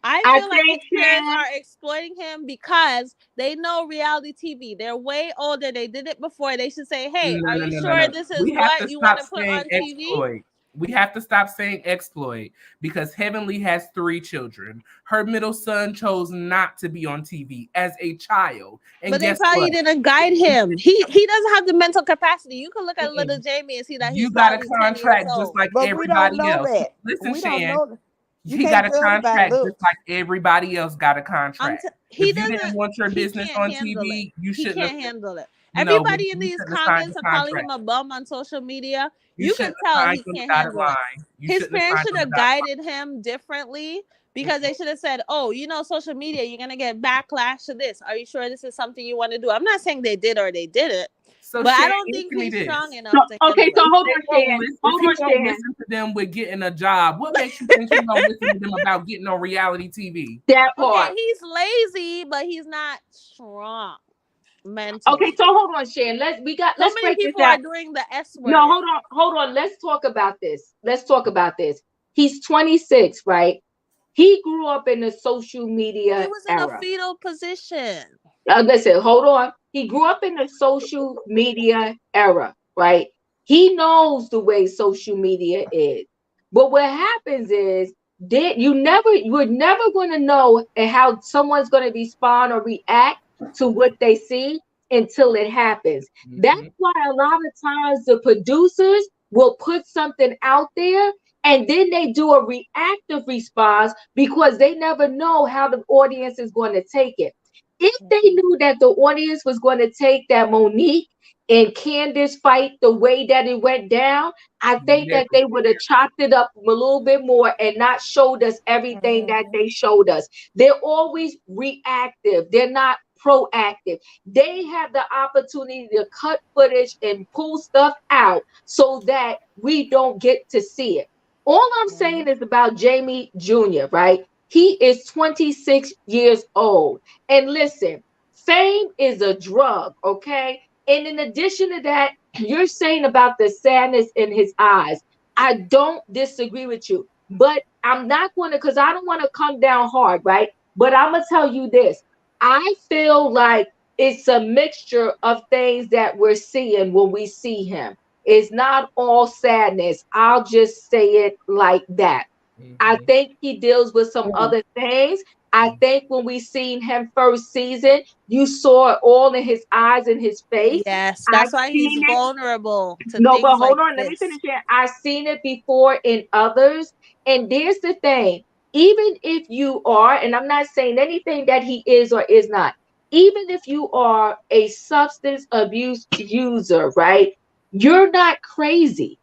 I I feel like his think, parents Shan, are exploiting him because they know reality TV. They're way older. They did it before. They should say, "Hey, No, are no, you no, no, sure no. this is We have what to you want stop to put saying on TV?" exploit. We have to stop saying exploit because Heavenly has 3 children. Her middle son chose not to be on TV as a child. And But they guess probably what? didn't guide him. He doesn't have the mental capacity. You can look at little Jamie and see that he's You got a probably 10 years contract just old. like But we don't everybody know else. that. Listen, We don't Shan, know that. You he got can't a judge by contract just looks. like everybody else got a contract. He If you didn't doesn't. want your He business can't on handle it. TV, you He shouldn't have. can't handle it. No, Everybody in you these shouldn't have signed comments the are calling him contract. a bum on social media. You You could shouldn't tell have he signed on the can't dotted handle it. line. You His shouldn't have parents signed should on the have dotted guided him differently because they should have said, "Oh, social media, you're gonna get backlash to this. Are you sure this is something you want to do?" I'm not saying they did or they didn't, So but I Shan, don't think answer me he's this. strong enough to So, okay, handle so it. hold on, Shan. If Hold he on, won't Shan. listen to them with getting a job, what makes you think he's gonna listen to them about getting on reality TV? That Okay, part. he's lazy, but he's not strong mentally. Okay, so hold on, Shan. So Let's many break this people down. are doing the S No, word. hold on. Let's talk about this. He's 26, right? He grew up in the social He media was in a era. fetal position. Listen, hold on. He grew up in the social media era, right? He knows the way social media is. But what happens is that you're never going to know how someone's going to respond or react to what they see until it happens. That's why a lot of times the producers will put something out there and then they do a reactive response because they never know how the audience is going to take it. If they knew that the audience was going to take that Monique and Candace fight the way that it went down, I think that they would have chopped it up a little bit more and not showed us everything that they showed us. They're always reactive. They're not proactive. They have the opportunity to cut footage and pull stuff out so that we don't get to see it. All I'm saying is about Jamie Jr., right? He is 26 years old. And listen, fame is a drug, okay? And in addition to that, you're saying about the sadness in his eyes. I don't disagree with you, but I'm not going to, because I don't want to come down hard, right? But I'm going to tell you this. I feel like it's a mixture of things that we're seeing when we see him. It's not all sadness. I'll just say it like that. I think he deals with some other things. I think when we seen him first season, you saw it all in his eyes and his face. Yes, I've that's why he's seen it. vulnerable to No, but things hold like on. Let me this. finish here. I've seen it before in others. And there's the thing. Even if you are, and I'm not saying anything that he is or is not, even if you are a substance abuse user, right? You're not crazy.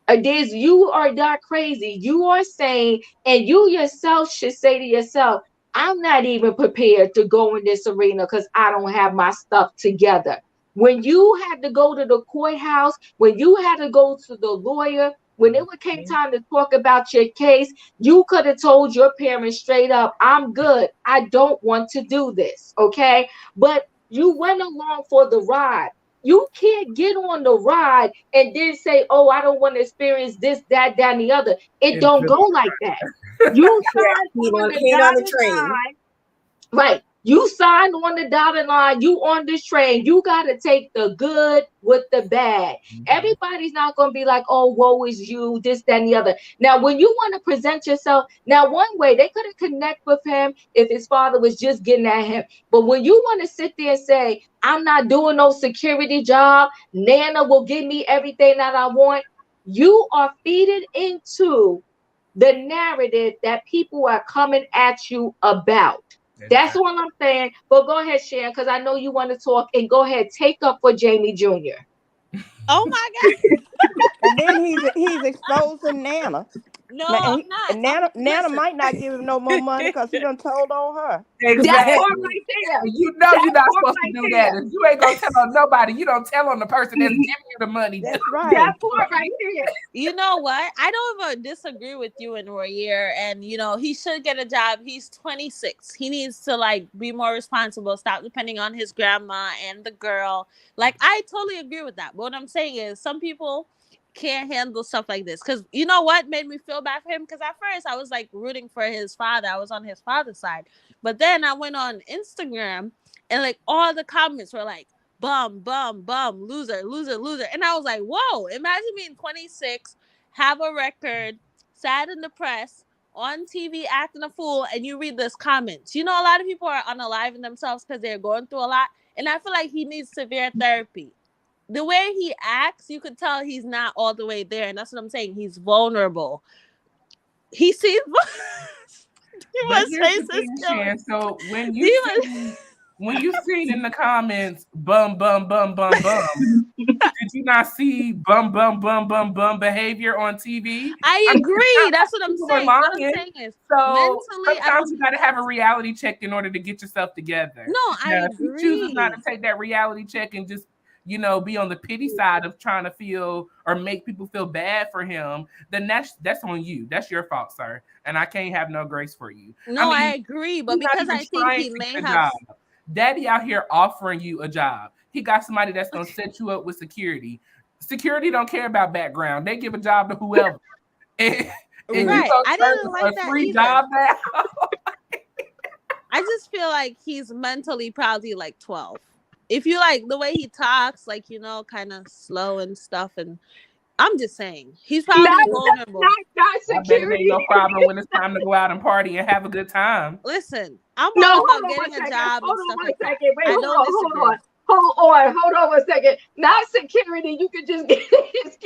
You are not crazy. You are saying, and you yourself should say to yourself, I'm not even prepared to go in this arena because I don't have my stuff together. When you had to go to the courthouse, when you had to go to the lawyer, when it came time to talk about your case, you could have told your parents straight up, I'm good. I don't want to do this. Okay. But you went along for the ride. You can't get on the ride and then say, "Oh, I don't want to experience this, that, and the other." It don't go like that. You signed on the He ain't on the dotted train. line, right? You signed on the dotted line. You on this train. You got to take the good with the bad. Everybody's not going to be like, "Oh, woe is you," this, that, and the other. Now, when you want to present yourself, now one way they could have connect with him if his father was just getting at him. But when you want to sit there and say, "I'm not doing no security job," Nana will give me everything that I want. You are feeding into the narrative that people are coming at you about. That's what I'm saying. But go ahead, Sharon, because I know you want to talk. And go ahead, take up for Jamie Jr. Oh my God. And then he's exposing Nana. No, Now, I'm not. Nana Listen. might not give him no more money because he done told on her. That Exactly. part right there. You know That you're not part supposed to right do there. that. If you ain't gonna tell on nobody, you don't tell on the person that's giving you the money. That's That right. part right there. You know what? I don't even disagree with you and Royer. And he should get a job. He's 26. He needs to be more responsible. Stop depending on his grandma and the girl. I totally agree with that. But what I'm saying is, some people can't handle stuff like this. Because you know what made me feel bad for him? Because at first I was rooting for his father. I was on his father's side. But then I went on Instagram and all the comments were bum, bum, bum, loser, loser, loser. And I was like, whoa, imagine being 26, have a record, sad and depressed, on TV acting a fool, and you read this comments. You know, a lot of people are unaliving themselves because they're going through a lot. And I feel like he needs severe therapy. The way he acts, you could tell he's not all the way there. And that's what I'm saying. He's vulnerable. He seems... But here's the thing, Shan. So when you seen in the comments, bum, bum, bum, bum, bum, did you not see bum, bum, bum, bum, bum behavior on TV? I agree. That's what I'm saying. What I'm saying is, so mentally, sometimes you got to have a reality check in order to get yourself together. No, I agree. If you choose not to take that reality check and just, you know, be on the pity side of trying to feel or make people feel bad for him, then that's on you. That's your fault, sir. And I can't have no grace for you. No, I agree. But because I think he may have... Daddy out here offering you a job. He got somebody that's going to set you up with security. Security don't care about background. They give a job to whoever. And right. I didn't like that free either. Job now. I just feel like he's mentally probably like 12. If you like the way he talks, like, you know, kind of slow and stuff, and I'm just saying he's probably vulnerable. Not security. No problem when it's time to go out and party and have a good time. Listen, I'm all about getting a job and stuff like that. I don't disagree. Hold on 1 second. Not security. You could just get his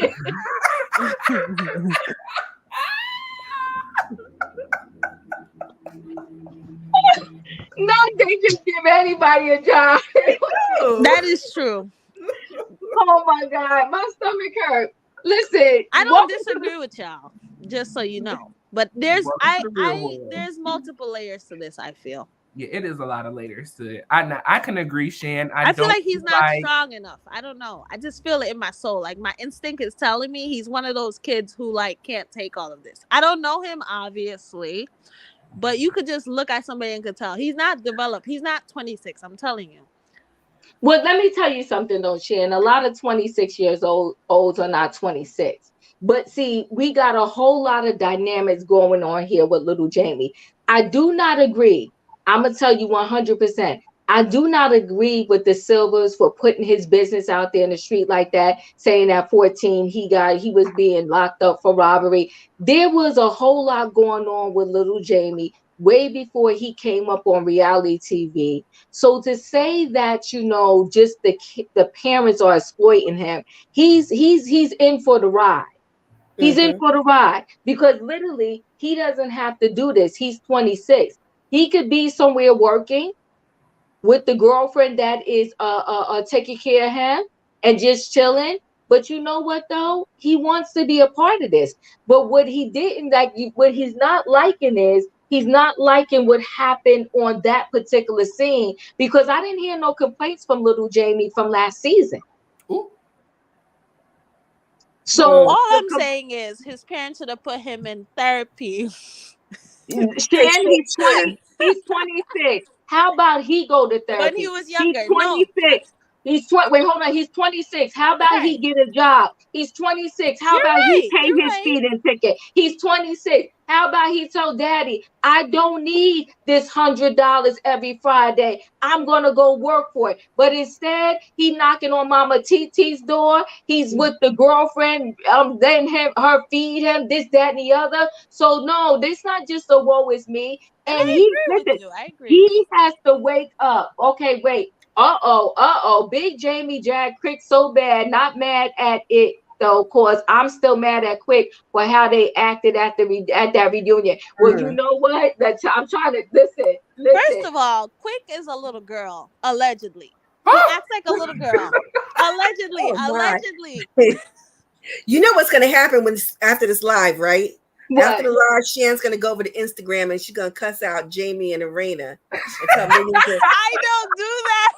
No, they just give anybody a job. That is true. Oh my God, my stomach hurt. Listen, I don't disagree with y'all, just so you know. But there's there's multiple layers to this, I feel. Yeah, it is a lot of layers to it. I can agree, Shan. I feel like he's not strong enough. I don't know. I just feel it in my soul. Like my instinct is telling me he's one of those kids who like can't take all of this. I don't know him, obviously, but you could just look at somebody and could tell he's not developed. He's not 26. I'm telling you. Well, let me tell you something though, Shan. A lot of 26 years olds are not 26. But see, we got a whole lot of dynamics going on here with little Jamie. I do not agree. I'm going to tell you 100%. I do not agree with the Silvers for putting his business out there in the street like that, saying at 14 he was being locked up for robbery. There was a whole lot going on with little Jamie way before he came up on reality TV. So to say that, you know, just the parents are exploiting him, he's in for the ride. He's in for the ride because literally he doesn't have to do this. He's 26. He could be somewhere working with the girlfriend that is taking care of him and just chilling. But you know what though? He wants to be a part of this. But what he didn't like, what he's not liking is he's not liking what happened on that particular scene, because I didn't hear no complaints from little Jamie from last season. Ooh. So all I'm saying is his parents should have put him in therapy. He's 20. He's 26. How about he go to therapy? When he was younger. He's 26. He's 20. Wait, hold on. He's 26. How about he get a job? He's 26. How about he pay his speeding ticket? He's 26. How about he told daddy, I don't need this $100 every Friday. I'm going to go work for it. But instead, he knocking on Mama TT's door. He's with the girlfriend, letting her feed him, this, that, and the other. So no, this not just a woe is me. And I agree. He has to wake up. Okay, wait. Big Jamie Jack Quick so bad, not mad at it though, cause I'm still mad at Quick for how they acted at that reunion. Well, you know what? I'm trying to listen. First of all, Quick is a little girl, allegedly. He acts like a little girl. Allegedly. You know what's gonna happen after this live, right? What? After the live, Shan's gonna go over to Instagram and she's gonna cuss out Jamie and Arena. I don't do that.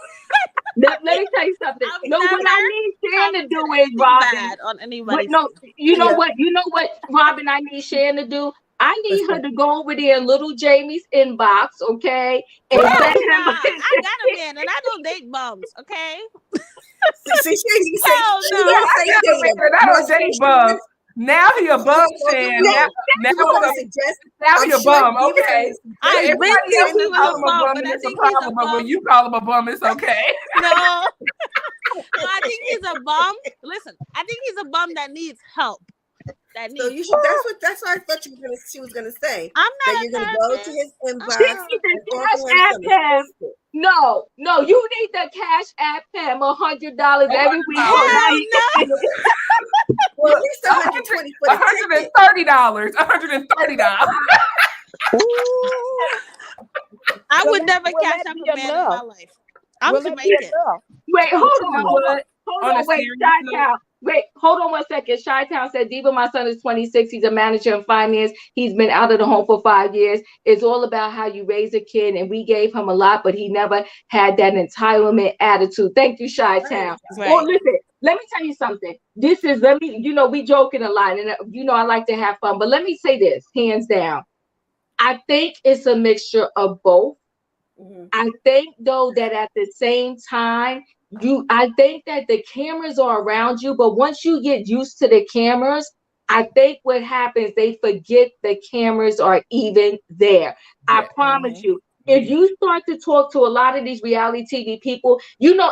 Let me tell you something. No, what I need Shan to do is Robin. On anybody. You know what, Robin, I need Shan to do? I need her to go over there in little Jamie's inbox, okay? And I got a man and I don't date bums, okay? I don't date bums. Now he a bum, Shan. Now he a bum. Okay. I really think he was a bum, but I think he's a bum. But when you call him a bum, it's okay. No, I think he's a bum. Listen, I think he's a bum that needs help. that So needs. you should. That's what I thought she was gonna say. I'm That not you're a gonna go to therapist. his She inbox need and the offer him cash some app him. assistance. No, you need the cash app him $100 every week so that Hell he no. can. Well, at least 120 for the ticket. $130. $130. Ooh. I Will would that- never will cash that up be a man in enough? my life. I'm Will that be Jamaican. enough? Wait, hold You on, know hold on. what? Hold On a on, wait, serious note, Chi-Town. Wait, hold on 1 second. Chi-Town said, Diva, my son is 26. He's a manager in finance. He's been out of the home for 5 years. It's all about how you raise a kid, and we gave him a lot, but he never had that entitlement attitude. Thank you, Chi-Town. Right. Well, listen, let me tell you something. We joking a lot, and I like to have fun, but let me say this, hands down. I think it's a mixture of both. Mhm. I think though that at the same time, I think that the cameras are around you, but once you get used to the cameras, I think what happens, they forget the cameras are even there. I yeah. promise you. If you start to talk to a lot of these reality TV people,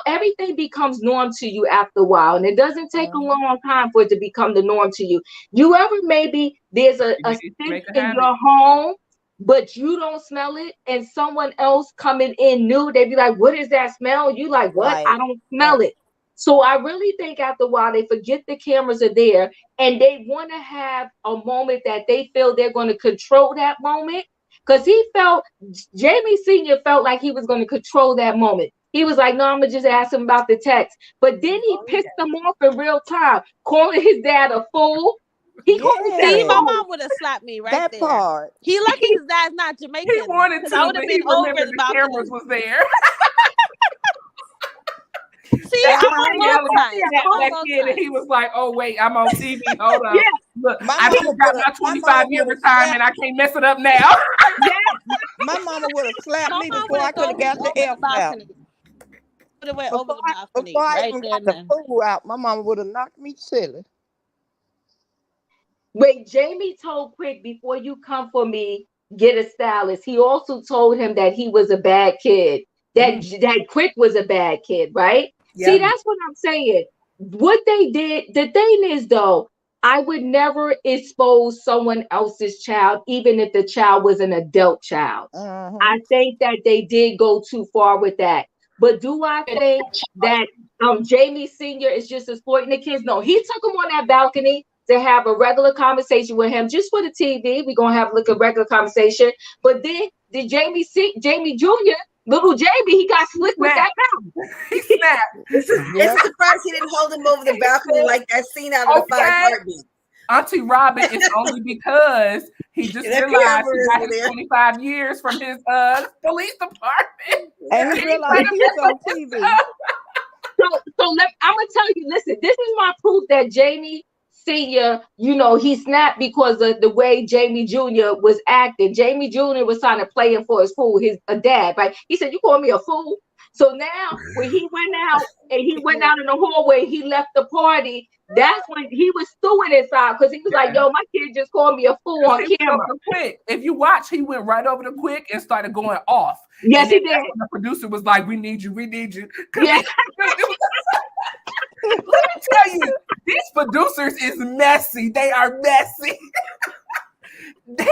everything becomes norm to you after a while. And it doesn't take a long time for it to become the norm to you. You ever maybe there's a stink Make a in habit. your home, but you don't smell it, and someone else coming in new, they be like, what is that smell? You like, what? Right. I don't smell it. So I really think after a while they forget the cameras are there, and they want to have a moment that they feel they're going to control that moment. Because Jamie Sr. felt like he was going to control that moment. He was like, no, I'm going to just ask him about the text. But then he pissed them off in real time, calling his dad a fool. He called his dad See, a my fool. mom would have slapped me right That there. part. He lucky his dad's not Jamaican. He wanted because I to, would but have he been over remembered the the balcony. cameras was there. See, That I'm was on yelling both sides. I'm at on that both kid, and he sides. was like, "Oh wait, I'm on TV. Hold up. Yeah. Look, My I mama just got would've- my my 25-year mama retirement. I can't mess it up now." My mama would have slapped My me mom before would I have could thrown have me got the over the F out. balcony. Would have went over the balcony Before I right even there got and the then. food out, my mama would have knocked me silly. Wait, Jamie told Quick, before you come for me, get a stylist. He also told him that he was a bad kid. That Quick was a bad kid, right? See, Yeah. that's what I'm saying. What they did, the thing is though, I would never expose someone else's child, even if the child was an adult child. I think that they did go too far with that. But do I think that Jamie Sr. is just exploiting the kids? No, he took him on that balcony to have a regular conversation with him just for the TV. We're gonna have a regular conversation. But then did Jamie Jr., little Jamie, he got slick with that mouth. He snapped. It's a surprise he didn't hold him over the balcony like that scene out of the 5 Heartbeats. Auntie Robin is only because he just That realized he cameras got were his there. 25 years from his police department. And he realized he was on TV. So I'm gonna tell you, listen, this is my proof that Jamie Sr., he snapped because of the way Jamie Jr. was acting. Jamie Jr. was trying to play him for his fool, his dad, right? He said, you call me a fool? So now when he went out in the hallway, he left the party. That's when he was stewing inside because he was like, yo, my kid just called me a fool on camera. Quick. If you watch, he went right over to Quick and started going off. Yes, he did. That's when the producer was like, we need you. Yeah. Let me tell you, these producers is messy. They are messy. He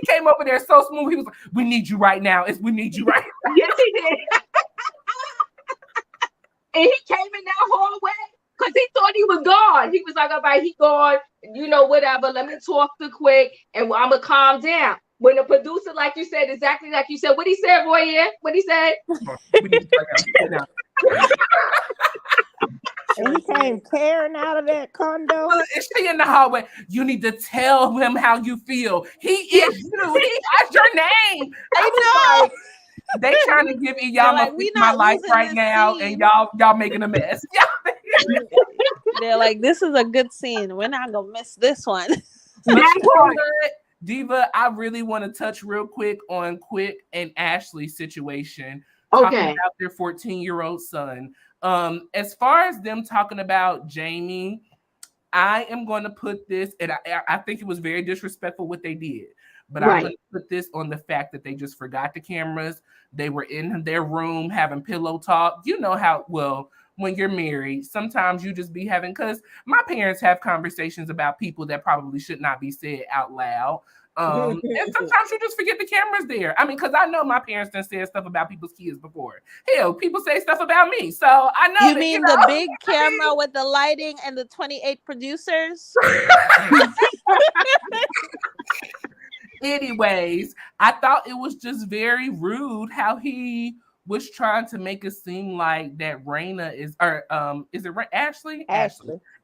came over there so smooth. He was like, we need you right now. We need you right now. Yes, he did. And he came in that hallway because he thought he was gone. He was like, all right, he gone, whatever. Let me talk to Quick and I'm going to calm down. When the producer, like you said, exactly like you said, what he said, Roy, what he said? We need you right now. And he came tearing out of that condo. Is she in the hallway? You need to tell him how you feel. He is you. He has your name. I know. Like, they trying to give Iyama my life right now, scene. and y'all making a mess. They're like, this is a good scene. We're not gonna miss this one. Diva, I really want to touch real quick on Quick and Ashley's situation. Okay. Talking about their 14-year-old son. As far as them talking about Jamie, I am going to put this, and I think it was very disrespectful what they did, but I'm going to put this on the fact that they just forgot the cameras. They were in their room having pillow talk. You know how, well, when you're married. Sometimes you just be having, because my parents have conversations about people that probably should not be said out loud. And sometimes you just forget the camera's there. I mean, because I know my parents done said stuff about people's kids before. Hell, people say stuff about me. So I know You that, mean the big camera with the lighting and the 28 producers? Anyways, I thought it was just very rude how he was trying to make it seem like that Raina is, or is it Ashley?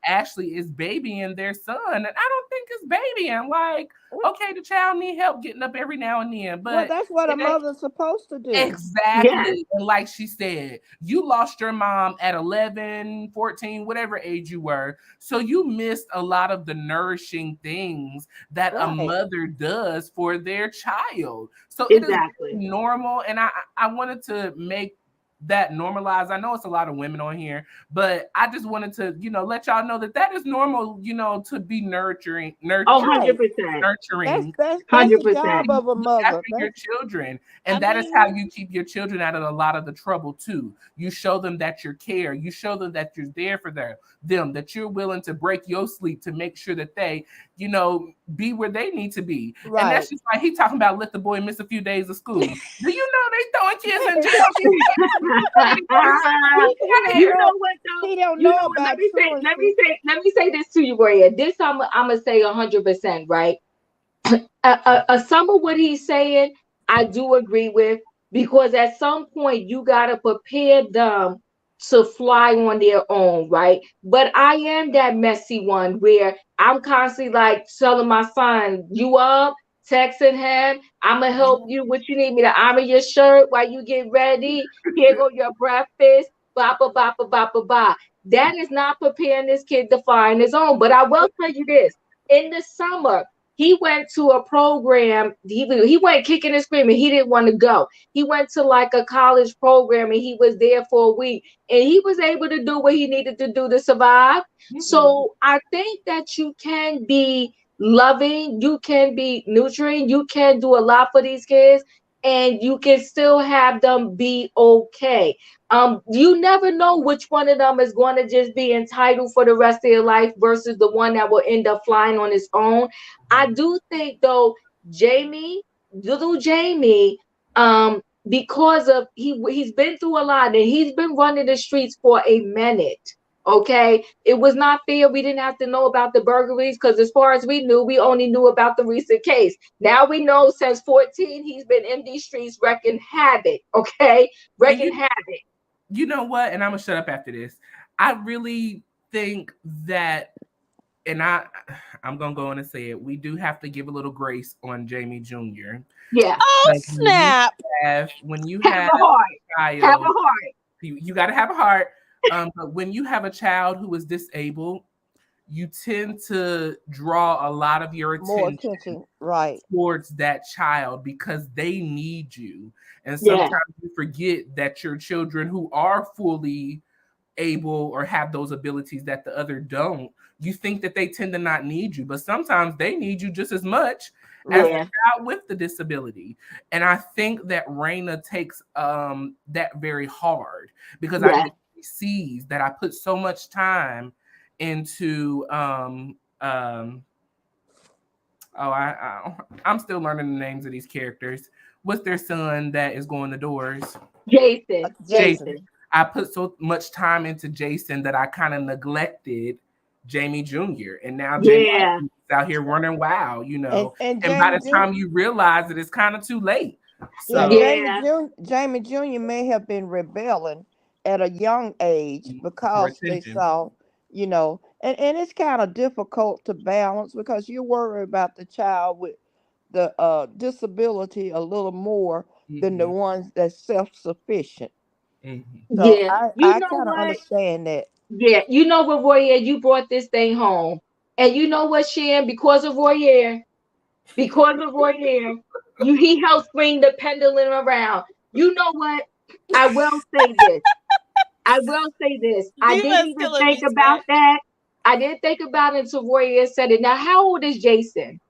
Ashley is babying their son, and I don't think it's babying. Like, okay, the child need help getting up every now and then, but well, that's what a mother's supposed to do. Exactly. Yes. And like she said, you lost your mom at 11, 14, whatever age you were. So you missed a lot of the nourishing things that a mother does for their child. So it is normal. And I wanted to make that normalized. I know it's a lot of women on here, but I just wanted to, let y'all know that is normal, to be nurturing. 100%. Nurturing. That's the job of a mother. After your children. And that is how you keep your children out of a lot of the trouble too. You show them that you care. You show them that you're there for them, that you're willing to break your sleep to make sure that they, be where they need to be. Right. And that's just like he talking about let the boy miss a few days of school. Do you know they throwing kids in jail? You know what though? He don't know about. Let me say this to you, Roya. This I'm gonna say 100%, right? Some of what he's saying, I do agree with, because at some point you gotta prepare them to fly on their own, right? But I am that messy one where I'm constantly like telling my son, you up? Texting him, I'm gonna help you. What you need me to iron your shirt while you get ready? Here go your breakfast. Ba ba ba ba ba ba ba. That is not preparing this kid to fly on his own. But I will tell you this: in the summer, he went to a program. He went kicking and screaming. He didn't want to go. He went to like a college program, and he was there for a week, and he was able to do what he needed to do to survive. Mm-hmm. So I think that you can be loving, you can be nurturing, you can do a lot for these kids, and you can still have them be okay. You never know which one of them is going to just be entitled for the rest of their life versus the one that will end up flying on its own. I do think though, little Jamie, because of he's been through a lot and he's been running the streets for a minute. Okay, it was not fair. We didn't have to know about the burglaries because as far as we knew, we only knew about the recent case. Now we know since 14, he's been in these streets wrecking havoc. Okay, wrecking havoc. You know what? And I'm gonna shut up after this. I really think that, and I'm gonna go on and say it. We do have to give a little grace on Jamie Jr. Yeah. Oh snap! When you have a heart, have a heart. You got to have a heart. But when you have a child who is disabled, you tend to draw a lot of your attention right towards that child because they need you. And sometimes you forget that your children who are fully able or have those abilities that the other don't, you think that they tend to not need you, but sometimes they need you just as much as the child with the disability. And I think that Raina takes that very hard because I sees that I put so much time into I'm still learning the names of these characters. What's their son that is going to doors? Jayson. I put so much time into Jayson that I kind of neglected Jamie Jr. And now Jamie is out here running wild, and by the time you realize it, it's kind of too late. So Jamie Jr. may have been rebelling at a young age because they saw, and it's kind of difficult to balance because you worry about the child with the disability a little more than the ones that's self-sufficient. So I kind of understand that. Yeah, you know what, Royer, you brought this thing home. And you know what, Shan, because of Royer, he helps bring the pendulum around. You know what? I will say this. I didn't even think about that. I didn't think about it until Royer said it. Now, how old is Jayson?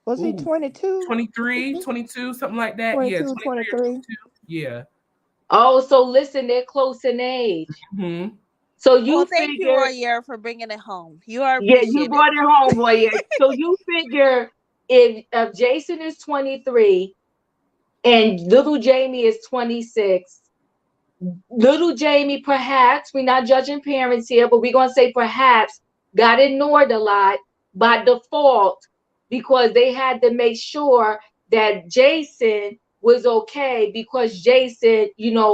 Was he 22? 23, 22, something like that. 22, 23. Yeah. Oh, so listen, they're close in age. Mm-hmm. So you Well, thank you, figure, Royer, for bringing it home. You are yeah, you appreciated. brought it home, boy. Yeah. So you figure if Jayson is 23 and little Jamie is 26, little Jamie, perhaps, we're not judging parents here, but we're going to say perhaps got ignored a lot by default because they had to make sure that Jayson was okay because Jayson,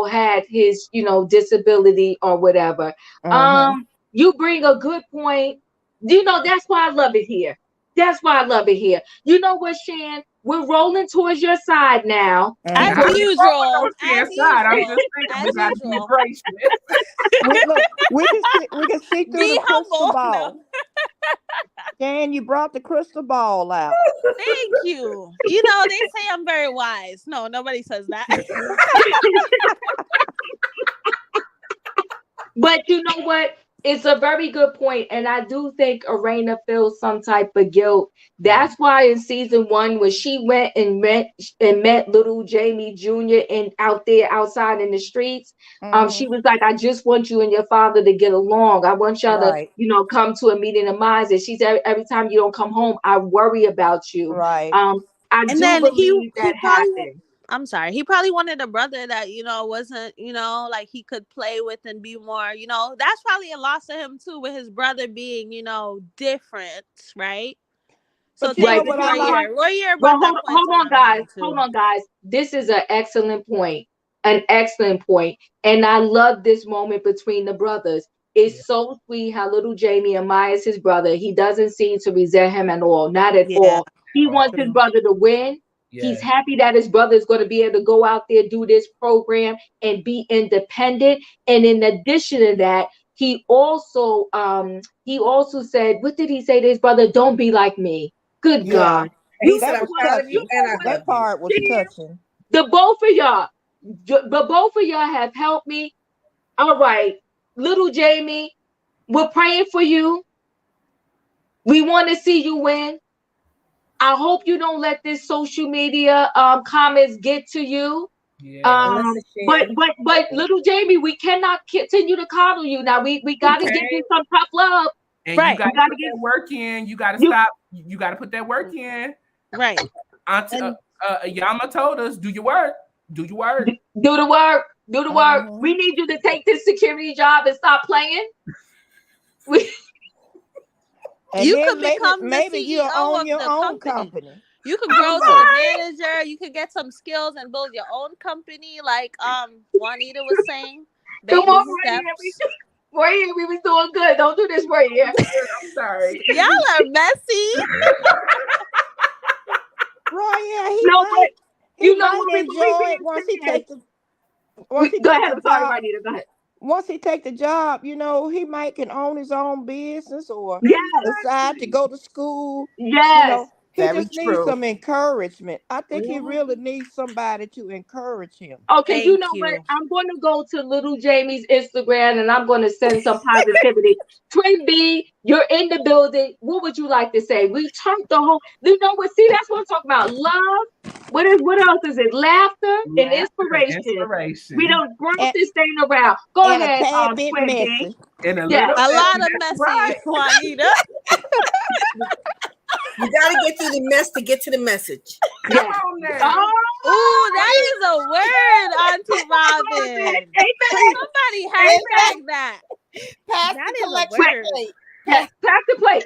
had his, disability or whatever. Mm-hmm. You bring a good point. That's why I love it here. That's why I love it here. You know what, Shan? We're rolling towards your side now As I because Mm-hmm. ain't rolling usual. on As Shan's side. I'm usual. just saying we As gotta be usual. gracious. Look, we can see through Be the crystal humble. No. ball. Dan, you brought the crystal ball out. Thank you. You know, they say I'm very wise. No, nobody says that. But you know what? It's a very good point, and I do think Arena feels some type of guilt. That's why in season one, when she went and met little Jamie Jr. and out there outside in the streets, she Mm-hmm. was like, "I just want you and your father to get along. I want y'all to, Right. come to a meeting of minds." And she said, "Every time you don't come home, I worry about you." Right. I And do then believe he that probably happened. I'm sorry. He probably wanted a brother that, wasn't, like he could play with and be more, that's probably a loss to him too, with his brother being, different, right? So But you know thank Right, you, but what you I know what? like? Royer. Royer Well, brought that point hold to on, my guys. mind Hold too. on, guys. This is an excellent point. An excellent point. And I love this moment between the brothers. Yeah. It's so sweet how little Jamie admires his brother. He doesn't seem to resent him at all. Not at Yeah, all. He Oh, wants his true. brother to win. He's yeah. happy that his brother is going to be able to go out there, do this program, and be independent. And in addition to that, he also said, what did he say to his brother? Don't be like me. Good Yeah, God. And You he said, know that I'm was what? proud of you You touching. and know I what? love That you. part was Jan, touching. the both of y'all have helped me. All right, little Jamie, we're praying for you. We want to see you win. I hope you don't let this social media comments get to you. Yeah. And listen, But Shan. little Jamie, we cannot continue to coddle you. Now we You got to give can. you some tough love. And you Right, gotta We got to put give that work in. You gotta you stop. You gotta put that work in. right. Auntie And Yama told us, do your work. Do your work. do the work. Do the work. Mm-hmm. We need you to take this security job and stop playing. We, And you then could maybe become the maybe you'll CEO own of your the own company. company. You could I'm grow to a sorry. manager. You could get some skills and build your own company, like Juanita was saying. come Baby on, right here. steps. Right here, we was doing good. Don't do this right here. I'm sorry. Y'all are messy. Right? Yeah, No, but he you know might what we enjoy it being serious. once he Go take ahead. the I'm sorry, job. Juanita. Go ahead. Once he take the job, he might can own his own business or Yes, decide to go to school. yes. He Very just needs true. some encouragement. I think he Mhm. really needs somebody to encourage him. Okay, you Thank know what? you. I'm going to go to little Jamie's Instagram and I'm going to send some positivity. Twin B, you're in the building. What would you like to say? We turned the whole. You know what? See, that's what I'm talking about. Love. What else is it? Laughter and Laughter and inspiration. We inspiration. don't brought And this thing around. Go and a ahead, tad bit Twin B. messy. And a Yeah. little A lot messy. of That's messy, right. Juanita. You got to get through the mess to get to the message. Come Yeah. on now. Oh, Ooh, that is a word, Auntie Robin. amen. Somebody Amen. hashtag that. Pass That the is a collection word. plate. Pass the plate.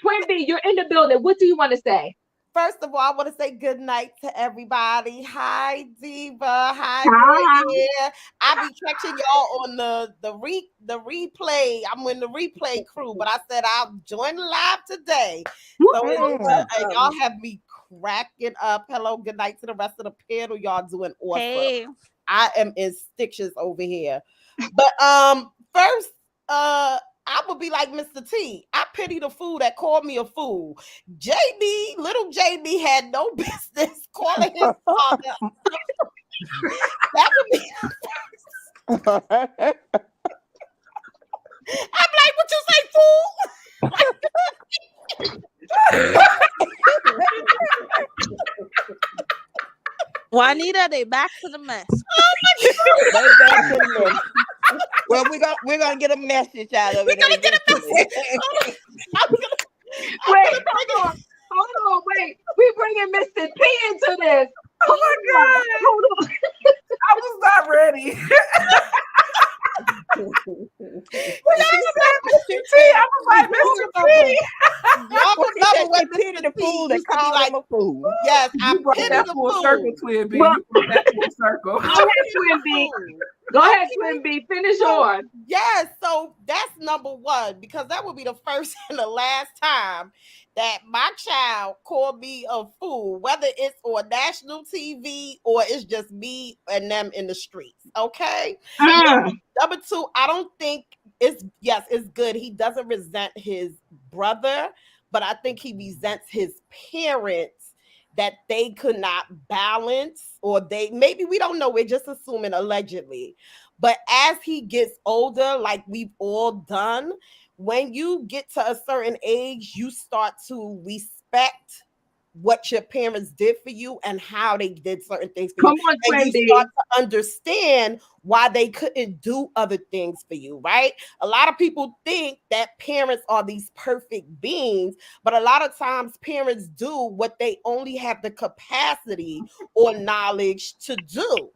Twin B, you're in the building. What do you want to say? First of all, I want to say good night to everybody. Hi, Diva. Hi, Hi. Roy. I be catching y'all on the replay. I'm in the replay crew, but I said I'll join live today. So y'all have me cracking up. Hello, good night to the rest of the panel. Y'all doing awesome. Hey. I am in stitches over here. But first, I would be like Mr. T. I pity the fool that called me a fool. Little JB had no business calling his father. That would be. I'm like, what you say, fool? Juanita, they back to the mess. They back to the mess. Well, we're gonna get a message out of it eventually. Wait, hold on, wait. We bringing Mr. P into this. Oh my God. Hold on. I was not ready. I was like, Mr. P. Y'all remember when Pity the fool that used to be called like, him a fool. yes, I You brought pity that the full fool. circle, Twin B. Well- You brought that full circle. Go ahead, Twin B. Go ahead, Twin B. Finish yours. Yes, so that's number one, because that would be the first and the last time that my child called me a fool, whether it's on national TV or it's just me and them in the streets. Okay. Number two, I don't think it's good. He doesn't resent his brother, but I think he resents his parents that they could not balance, or maybe we don't know. We're just assuming allegedly. But as he gets older, like we've all done, when you get to a certain age, you start to respect what your parents did for you and how they did certain things for Come you. on, And Twin you B. start to understand why they couldn't do other things for you, right? A lot of people think that parents are these perfect beings, but a lot of times parents do what they only have the capacity or knowledge to do.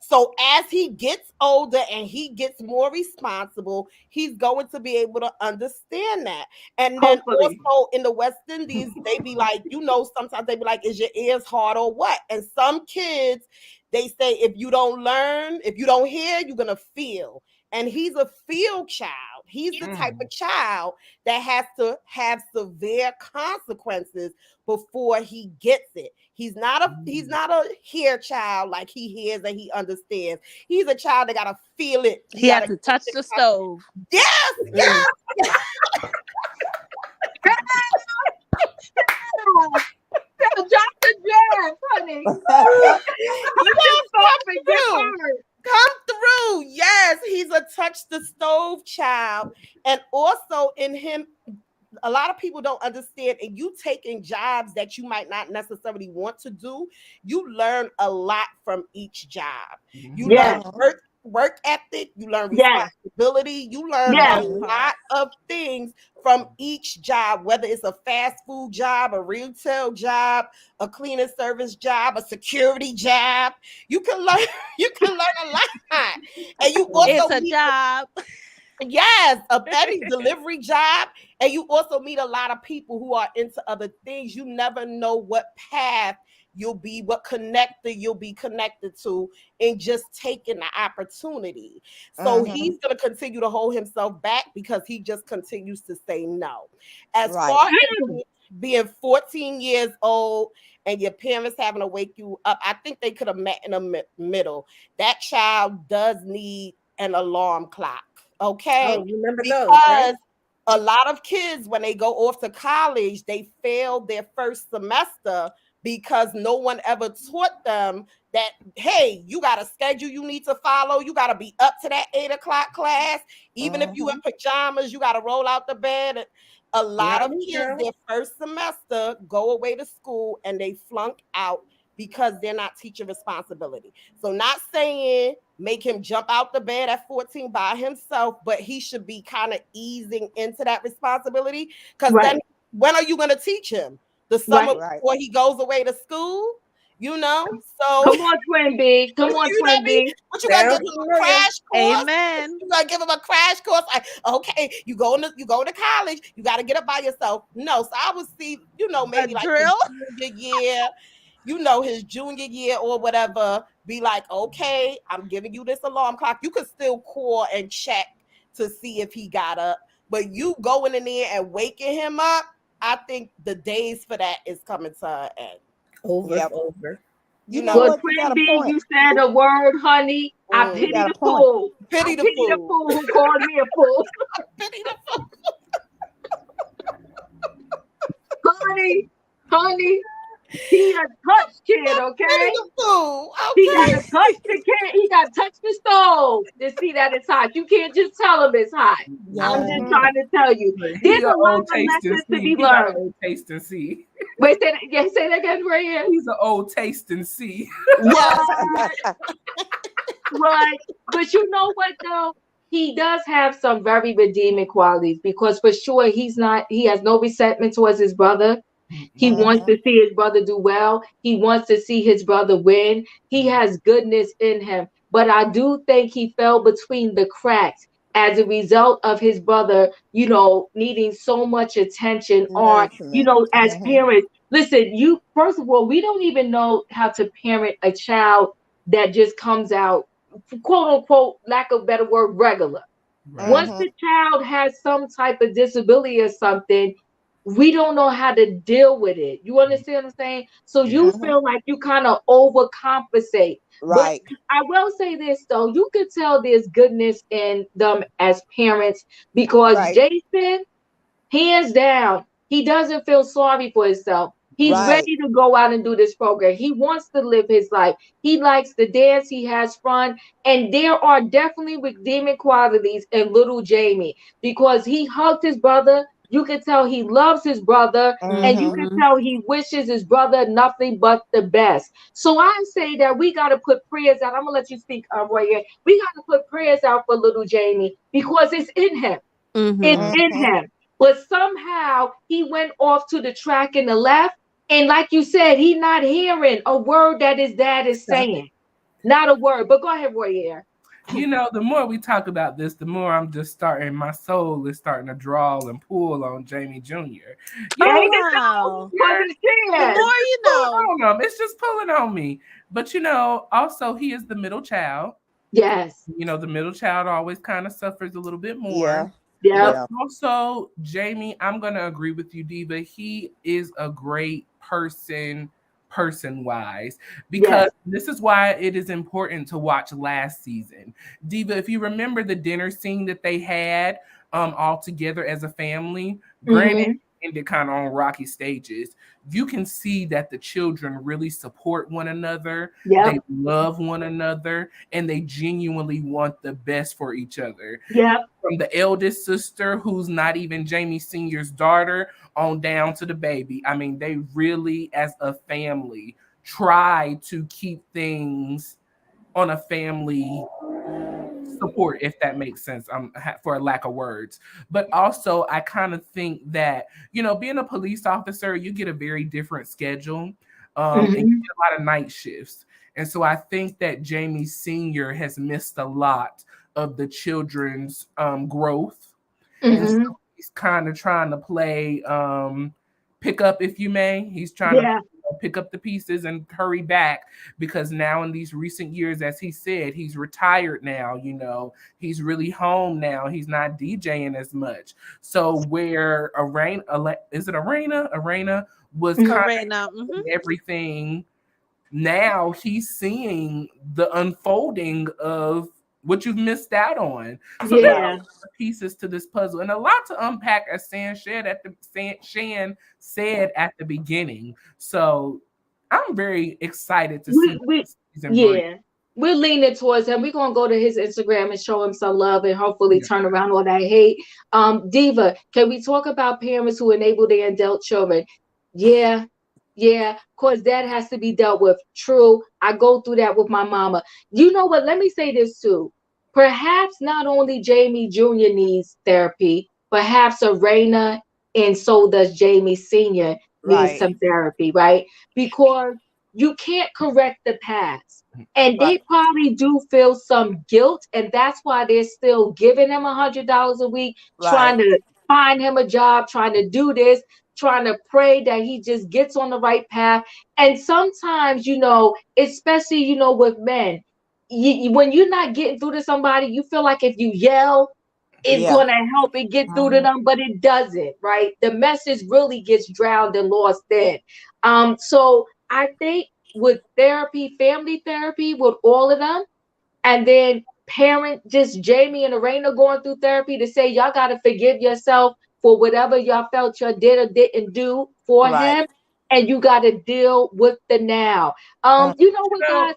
So as he gets older and he gets more responsible, he's going to be able to understand that. And then Hopefully. also in the West Indies, they be like, sometimes they be like, is your ears hard or what? And some kids, they say, if you don't learn, if you don't hear, you're going to feel. And he's a field child. He's the type of child that has to have severe consequences before he gets it. He's not a hear child, like he hears and he understands. He's a child that gotta feel it. He had to touch the stove. Yes, yes. Drop the jab, honey. You can't stop and get hurt. Come through. Yes, he's a touch the stove child. And also in him, a lot of people don't understand, and you taking jobs that you might not necessarily want to do, you learn a lot from each job. You learn work ethic, you learn responsibility, you learn a lot of things from each job, whether it's a fast food job, a retail job, a cleaning service job, a security job. You can learn a lot. And you also it's a job. Yes, a petty delivery job. And you also meet a lot of people who are into other things. You never know what path what connector you'll be connected to in just taking the opportunity. So he's going to continue to hold himself back because he just continues to say no. As far as being 14 years old and your parents having to wake you up, I think they could have met in the middle. That child does need an alarm clock. Okay. Remember because those, right? a lot of kids, when they go off to college, they fail their first semester because no one ever taught them that, hey, you got a schedule you need to follow. You got to be up to that 8 o'clock class. Even if you in pajamas, you got to roll out the bed. A lot of kids, their first semester, go away to school and they flunk out because they're not teaching responsibility. So not saying make him jump out the bed at 14 by himself, but he should be kind of easing into that responsibility. Because then when are you going to teach him? The summer before he goes away to school? So come on, Twin B. Come on, Twin B. But you gotta give him a crash course. Amen. You gotta give him a crash course. Like, okay, you go to college, you gotta get up by yourself. No, so I would see, maybe like drill his junior year or whatever, be like, okay, I'm giving you this alarm clock. You could still call and check to see if he got up, but you going in there and waking him up, I think the days for that is coming to an end. Over. Well, Twin B, you said a word, honey. I pity the fool. Pity the fool who called me a fool. Pity the fool. honey, he done touched kid, okay? The food. He got Okay. to touch the kid. He got to touch the stove to see that it's hot. You can't just tell him it's hot. I'm Right. just Mhm. trying to tell you. But There's he a a lot old of taste and lessons to be see. He got learned. old taste and see. Wait, say that again, right here. He's an old taste and see. What? Right. But you know what though? He does have some very redeeming qualities because for sure he has no resentment towards his brother. He wants Mhm. to see his brother do well. He wants to see his brother win. He has goodness in him. But I do think he fell between the cracks as a result of his brother, needing so much attention or, Nurturing. as Mhm. parents. Listen, first of all, we don't even know how to parent a child that just comes out, quote unquote, lack of better word, regular. Right. Once Mhm. the child has some type of disability or something, we don't know how to deal with it. You understand what I'm saying? So Yeah. you Mhm. feel like you kind of overcompensate. But Right. I will say this though, you could tell there's goodness in them as parents because Right. Jayson, hands down, he doesn't feel sorry for himself. He's Right. ready to go out and do this program. He wants to live his life. He likes to dance. He has fun. And there are definitely redeeming qualities in little Jamie because he hugged his brother. You can tell he loves his brother. And you Mhm. can Mm-hmm. tell he wishes his brother nothing but the best. So I say that we got to put prayers out. I'm going to let you speak, Roy. We got to put prayers out for little Jamie because it's in him. It's Mm-hmm. in Mhm. him. But somehow he went off to the track in the left. And like you said, he not hearing a word that his dad is saying. Not a word. But go ahead, Royer. The more we talk about this, the more I'm just starting, my soul is starting to draw and pull on Jamie Jr. You Ain't Oh know, it though? wow. Because yeah, it The is. more it's you just know. pulling on him. It's just pulling on me. But also he is the middle child. Yes. The middle child always kind of suffers a little bit more. Yeah. But Yep. Yeah. also, Jamie, I'm gonna agree with you, Diva. He is a great person wise, because Yes. this is why it is important to watch last season. Diva, if you remember the dinner scene that they had all together as a family, granted Mm-hmm. ended kind of on rocky stages, you can see that the children really support one another, they Yep. love one another, and they genuinely want the best for each other. Yep. From the eldest sister, who's not even Jamie Sr.'s daughter, on down to the baby. I mean, they really, as a family, try to keep things on a family support, if that makes sense, for a lack of words. But also, I kind of think that, being a police officer, you get a very different schedule, and you Mm-hmm. get a lot of night shifts. And so I think that Jamie Sr. has missed a lot of the children's growth. And so Mm-hmm. he's kind of trying to play pick up, if you may. He's trying to Yeah. pick up the pieces and hurry back, because now in these recent years, as he said, he's retired now. He's really home now. He's not DJing as much. So where is it Arena was Mm-hmm. kind Arena. of everything, now he's seeing the unfolding of what you've missed out on. So there Yeah. are Yeah. the pieces to this puzzle, and a lot to unpack, as Shan said at the beginning. So I'm very excited to see We, what we, this season brings. yeah. We're leaning towards him. We're gonna go to his Instagram and show him some love and hopefully Yeah. turn around all that hate. Diva, can we talk about parents who enable their adult children? Yeah, yeah, cause that has to be dealt with. True. I go through that with my mama. You know what? Let me say this too. Perhaps not only Jamie Jr. needs therapy, perhaps Arena and so does Jamie Sr. needs Right. some therapy, right? Because you can't correct the past. And Right. they probably do feel some guilt, and that's why they're still giving him $100 a week, trying Right. to find him a job, trying to do this, trying to pray that he just gets on the right path. And sometimes, especially, with men, when you're not getting through to somebody, you feel like if you yell, it's Yeah. going to help it get through to Mhm. them, but it doesn't, right? The message really gets drowned and lost in. So I think with therapy, family therapy, with all of them, and then just Jamie and Arena going through therapy to say y'all got to forgive yourself for whatever y'all felt you did or didn't do for Right. him. and you got to deal with the now. You know what, guys?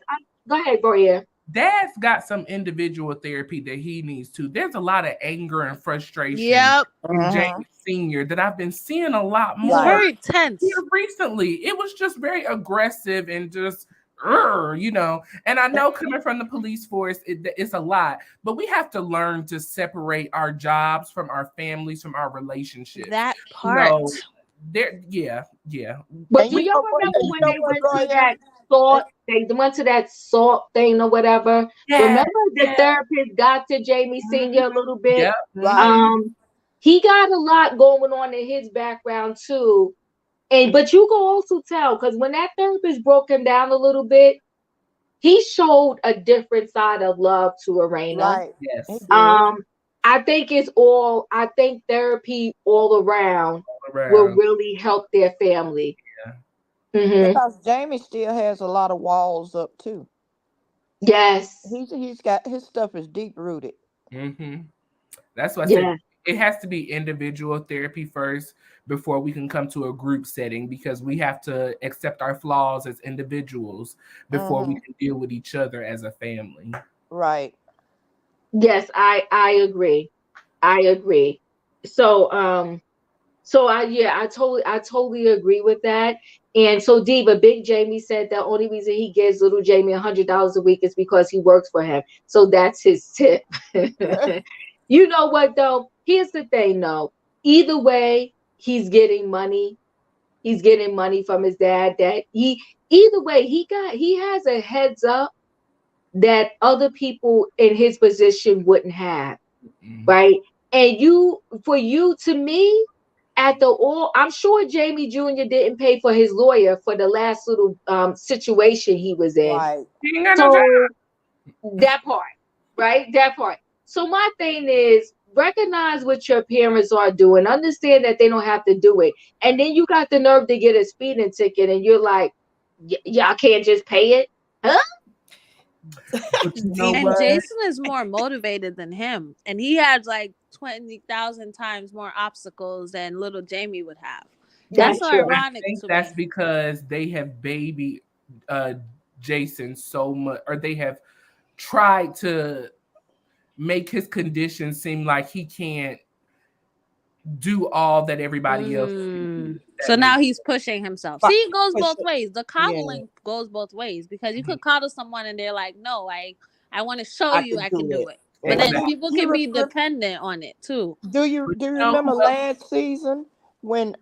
Go ahead, Gloria. Dad's got some individual therapy that he needs to. There's a lot of anger and frustration Yep. in Jamie Sr. that I've been seeing a lot more. He's very tense. Here recently. It was just very aggressive and just, you know. And I know coming from the police force, it's a lot. But we have to learn to separate our jobs from our families, from our relationships. That part. You know, yeah. But do y'all remember when they went to that salt? They went to that salt thing or whatever. Yeah, remember the therapist got to Jamie Sr. a little bit. Yep. He got a lot going on in his background too. But you can also tell, because when that therapist broke him down a little bit, he showed a different side of love to Arena. Right. Yes. I think therapy all around will really help their family. Yeah. Because Jamie still has a lot of walls up too. Yes. He's got his stuff is deep rooted. That's what I said. It has to be individual therapy first before we can come to a group setting, because we have to accept our flaws as individuals before we can deal with each other as a family. Right. Yes, I agree. So I totally agree with that. And so Diva, Big Jamie said the only reason he gives little Jamie $100 a week is because he works for him. So that's his tip. You know what though? Here's the thing though. Either way, he's getting money. He's getting money from his dad. Either way, he has a heads up that other people in his position wouldn't have. Right? And to me, I'm sure Jamie Jr. didn't pay for his lawyer for the last little situation he was in. Right. So that part, right? That part. So my thing is, recognize what your parents are doing. Understand that they don't have to do it. And then you got the nerve to get a speeding ticket and you're like, y'all can't just pay it? Huh? And Jayson is more motivated than him. And he had like 20,000 times more obstacles than little Jamie would have. That's so ironic. I think that's because they have babied Jayson so much, or they have tried to make his condition seem like he can't do all that everybody else can do. So now he's pushing himself. See, it goes both ways. The coddling goes both ways, because you could coddle someone and they're like, no, I want to show you I can do it. But then people can be dependent on it too. Do you remember last season when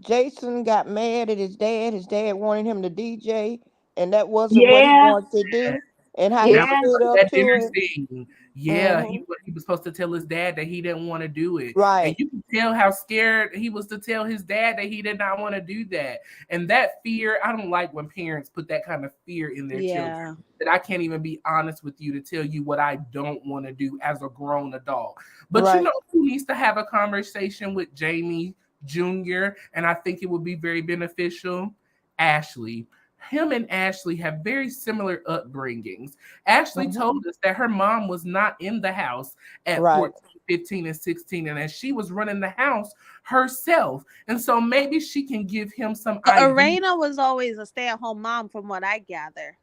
Jayson got mad at his dad? His dad wanted him to DJ, and that wasn't what he wanted to do. And how he stood up to him. Yeah, he was supposed to tell his dad that he didn't want to do it. Right. And you can tell how scared he was to tell his dad that he did not want to do that. And that fear, I don't like when parents put that kind of fear in their children. That I can't even be honest with you to tell you what I don't want to do as a grown adult. But you know who needs to have a conversation with Jamie Jr., and I think it would be very beneficial? Ashley. Him and Ashley have very similar upbringings. Ashley told us that her mom was not in the house at 14, 15, and 16, and that she was running the house herself. And so maybe she can give him some ideas. Arena was always a stay-at-home mom, from what I gather.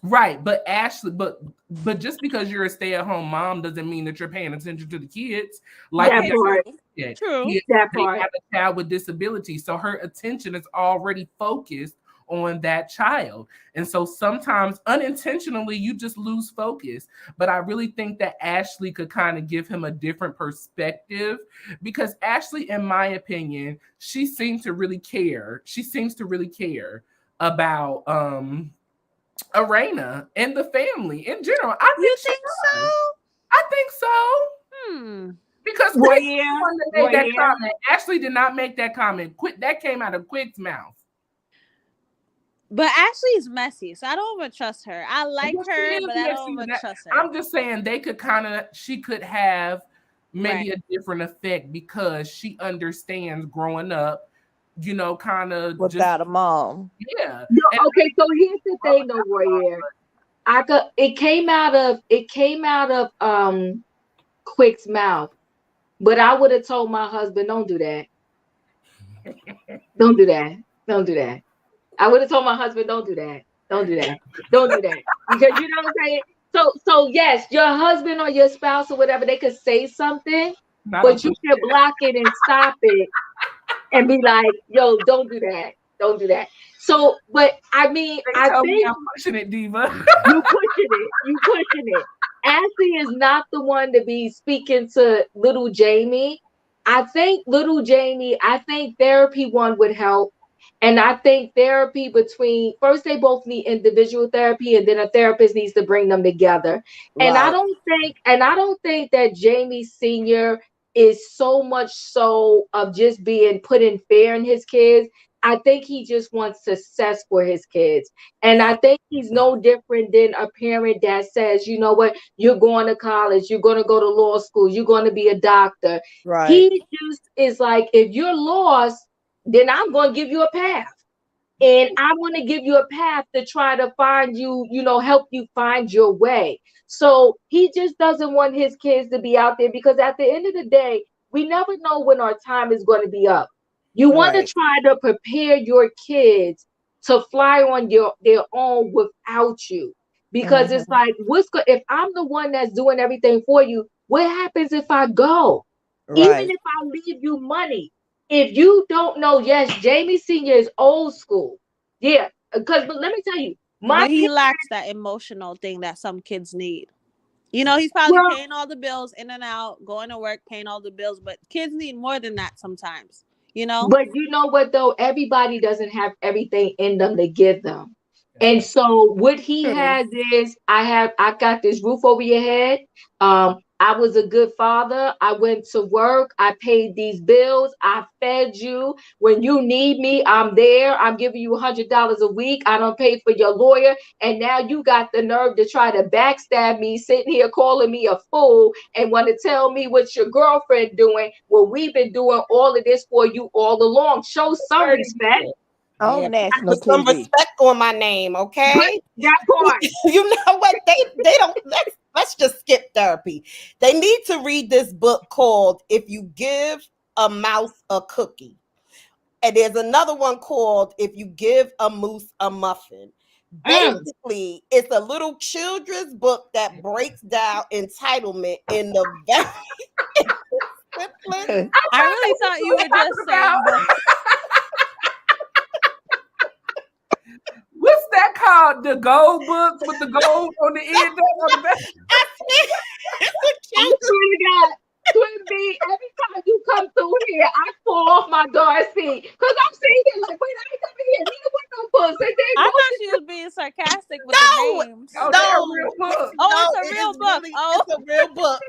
Right, but Ashley, but just because you're a stay-at-home mom doesn't mean that you're paying attention to the kids. Like True. They have a child with disability, so her attention is already focused on that child. And so sometimes unintentionally you just lose focus. But I really think that Ashley could kind of give him a different perspective, because Ashley, in my opinion, she seems to really care. She seems to really care about Arena and the family in general. I think so. Because that comment. Ashley did not make that comment. That came out of Quick's mouth. But Ashley's messy, so I don't even trust her. I like her, but I don't even trust her. I'm just saying she could have maybe a different effect, because she understands growing up, you know, kind of without a mom. Yeah. No, okay, so here's the thing though, Royer. It came out of Quick's mouth, but I would have told my husband, don't do that. Don't do that. Don't do that. I would have told my husband, don't do that. Don't do that. Don't do that. Because you know what I'm saying? So yes, your husband or your spouse or whatever, they could say something, Not a but you push. should block it and stop it and be like, yo, don't do that. Don't do that. So, but I mean, They I tell me think I'm pushing it, Diva. you pushing it. You pushing it. Ashley is not the one to be speaking to little Jamie. I think therapy one would help. And I think therapy between first they both need individual therapy and then a therapist needs to bring them together. Right. And I don't think that Jamie Sr. is so much so of just being putting fear in his kids. I think he just wants success for his kids. And I think he's no different than a parent that says, you know what, you're going to college, you're going to go to law school, you're going to be a doctor. Right. He just is like, if you're lost, then I'm going to give you a path. And I want to give you a path to try to find you, help you find your way. So he just doesn't want his kids to be out there because at the end of the day, we never know when our time is going to be up. You want to Right. try to prepare your kids to fly on their own without you. Because it's Mhm. like, if I'm the one that's doing everything for you, what happens if I go? Even Right. if I leave you money, if you don't know, yes, Jamie Sr. is old school. Yeah, but let me tell you, my But he lacks that emotional thing that some kids need. You know, he's probably well, paying all the bills in and out, going to work, paying all the bills, but kids need more than that sometimes, you know? but you know what though? Everybody doesn't have everything in them to give them. That's And right. so what he Hmm. has is I got this roof over your head. I was a good father. I went to work. I paid these bills. I fed you. When you need me, I'm there. I'm giving you $100 a week. I don't pay for your lawyer. And now you got the nerve to try to backstab me, sitting here calling me a fool and want to tell me what your girlfriend doing. Well, we've been doing all of this for you all along. Show some Very respect. good. Yeah. On national Put some TV. respect on my name, But okay? that part. You know what? They don't let's just skip therapy. They need to read this book called If You Give a Mouse a Cookie. And there's another one called If You Give a Moose a Muffin. Mm. Basically, it's a little children's book that breaks down entitlement in the very simplest. I really thought you were just About saying books. what's that called? The gold books with the gold on the end on the back. It's a I children's. swear to God, Twin B, every time you come through here, I fall off my guard seat. Because I'm sitting here like, wait, I ain't coming here. Neither one of them books. And then I go thought to she was being sarcastic with the No, names. Oh, they're no, real books. Oh, no, it's a it real is book. really, Oh, it's a real book.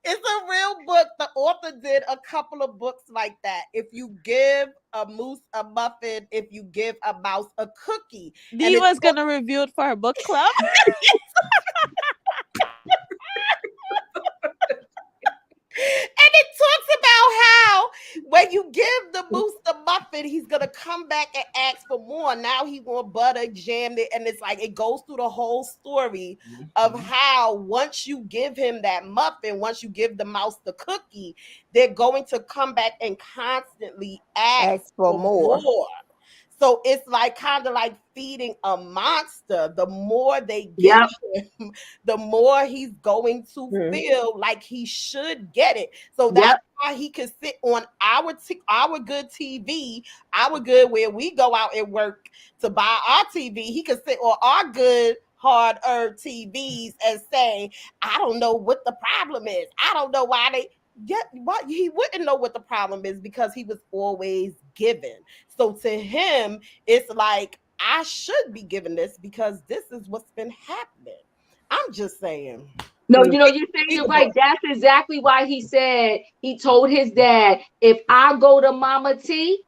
It's a real book. The author did a couple of books like that. If you give a moose a muffin, if you give a mouse a cookie. And Diva's going to review it for her book club. And it talks about how when you give the moose the muffin, he's gonna come back and ask for more. Now he want butter, jam it, and it's like it goes through the whole story of how once you give him that muffin, once you give the mouse the cookie, they're going to come back and constantly ask Ask for for more. more. So it's like kind of like feeding a monster. The more they give Yep. him, the more he's going to Mhm. feel like he should get it. So Yep. that's why he can sit on our good TV, our good where we go out and work to buy our TV. He can sit on our good hard-earned TVs and say, I don't know what the problem is. I don't know why they yet what he wouldn't know what the problem is because he was always given. So to him, it's like I should be given this because this is what's been happening. I'm just saying. No, Mm. you're saying Read it the right. book. That's exactly why he told his dad, if I go to Mama T,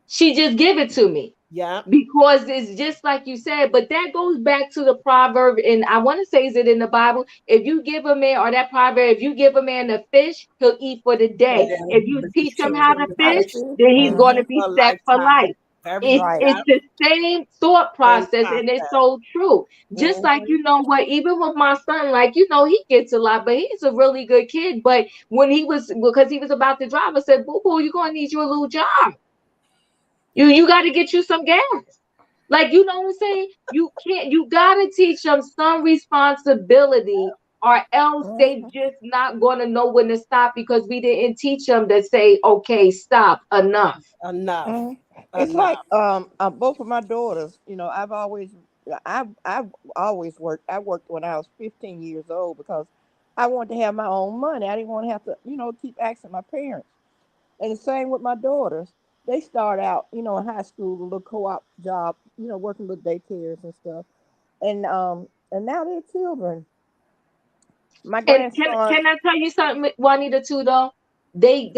she just give it to me. Yeah. Because it's just like you said, but that goes back to the proverb, and I want to say, is it in the Bible? If you give a man, or that proverb, if you give a man a fish, he'll eat for the day. Yeah, If you but teach you him teach how him to how to fish, fish then he's going to Mhm. be for a set for lifetime. life. Very It's the same thought same process, and it's concept. so true. Just like, Mhm. you know what, even with my son, like, you know, he gets a lot, but he's a really good kid. But when because he was about to drive, I said, boo boo, you're gonna need you a little job. You got to get you some gas. Like, you know what I'm saying? You got to teach them some responsibility, or else they Mhm. just not going to know when to stop, because we didn't teach them to say, okay, stop, enough. Enough. Mhm. It's like Enough. both of my daughters. You know, I've always worked. I worked when I was 15 years old because I wanted to have my own money. I didn't want to have to, keep asking my parents. And the same with my daughters. They start out, in high school, a little co-op job, working with daycares and stuff. And now they're children. My And grandson. can I tell you something, Juanita, too, though? They